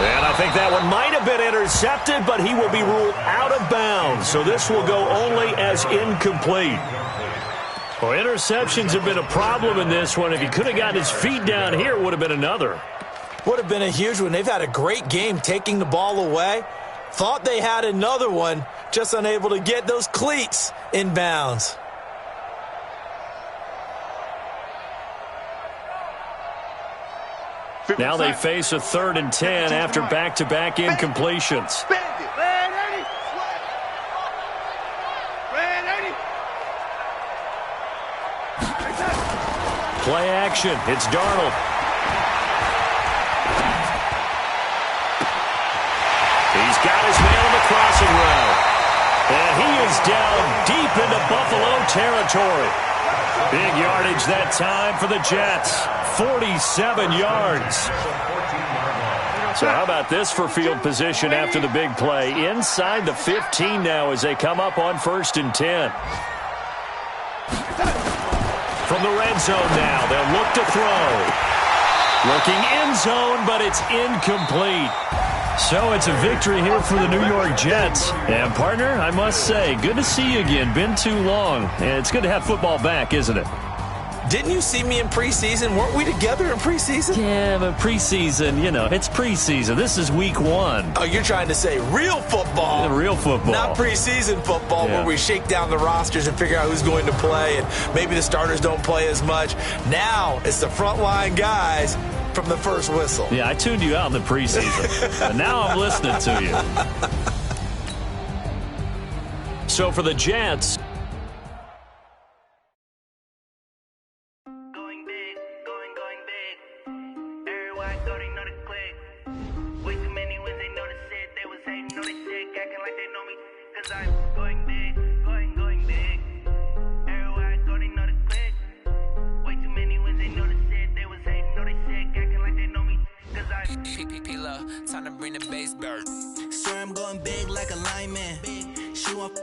And I think that one might have been intercepted, but he will be ruled out of bounds. So this will go only as incomplete. Well, interceptions have been a problem in this one. If he could have gotten his feet down here, it would have been another. Would have been a huge one. They've had a great game taking the ball away. Thought they had another one, just unable to get those cleats in bounds. Now they face a 3rd and 10 after back-to-back incompletions. Play action. It's Darnold. He's got his man on the crossing route. And he is down deep into Buffalo territory. Big yardage that time for the Jets. 47 yards. So how about this for field position after the big play? Inside the 15 now as they come up on 1st and 10. From the red zone now, they'll look to throw. Looking end zone, but it's incomplete. So it's a victory here for the New York Jets. And, partner, I must say, good to see you again. Been too long. And it's good to have football back, isn't it? Didn't you see me in preseason? Weren't we together in preseason? Yeah, but preseason, it's preseason. This is week 1. Oh, you're trying to say real football. Yeah, real football. Not preseason football where we shake down the rosters and figure out who's going to play, and maybe the starters don't play as much. Now it's the frontline guys from the first whistle. Yeah, I tuned you out in the preseason. And now I'm listening to you. So for the Jets, time to bring the bass bird. Swear I'm going big like a lineman. She want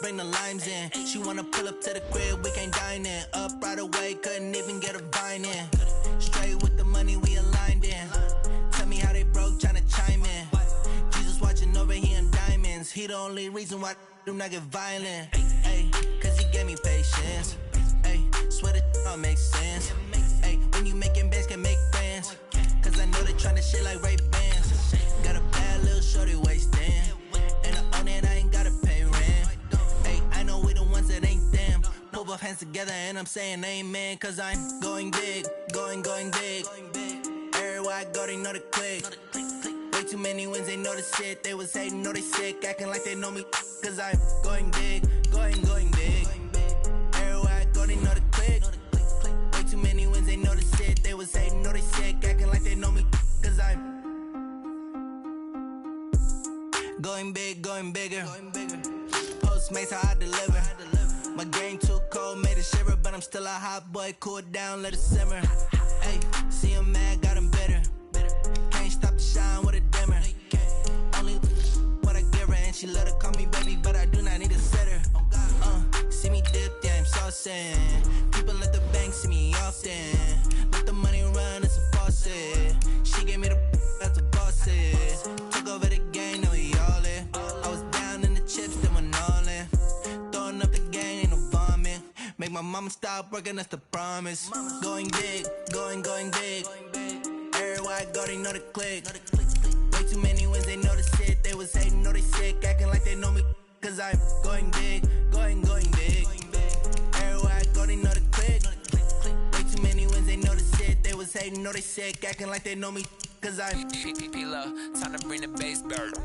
bring the limes in. She wanna pull up to the crib, we can't dine in. Up right away, couldn't even get a vine in. Straight with the money we aligned in. Tell me how they broke, tryna chime in. Jesus watching over here in diamonds. He the only reason why do not get violent. Ay, cause he gave me patience. Ay, swear that all makes sense. Ay, when you making bands can make friends. Cause I know they tryna shit like Ray Bans. Got a bad little shorty wasting. And I own it, I ain't gotta pay rent. Ay, I know we the ones that ain't them. Pull both hands together and I'm saying amen. Cause I'm going big, going big. Everywhere I go, they know the click. Way too many wins, they know the shit. They was hating, know they sick, acting like they know me. Cause I'm going big, going big. Everywhere I go, they know the click. Way too many wins, they know the shit. They was hating, know they sick, acting like they know me. Cause I'm going big, going bigger. Postmates how I deliver. My game too cold, made it shiver, but I'm still a hot boy. Cool it down, let it simmer. Hey, see him mad, got him bitter. Can't stop the shine with a dimmer. Only what I give her, and she let her call me baby, but I do not need a sitter. See me dip, yeah, I'm saucing. People at the bank see me often. Let the money run, it's a faucet. She gave me the that's a boss it. Took over the game, now we all in. I was down in the chips, then went all in. Throwing up the game, ain't no vomit. Make my mama stop working, that's the promise. Going big, going big. Everywhere I go, they know the click. Way too many wins, they know the shit. They was hating, know they sick, acting like they know me. Cause I'm going big, going big. Everywhere I go, they know the click. Way too many wins, they know the shit. They was hating, know they sick, acting like they know me. Cause I'm P-P-P-Love, time to bring the bass bird.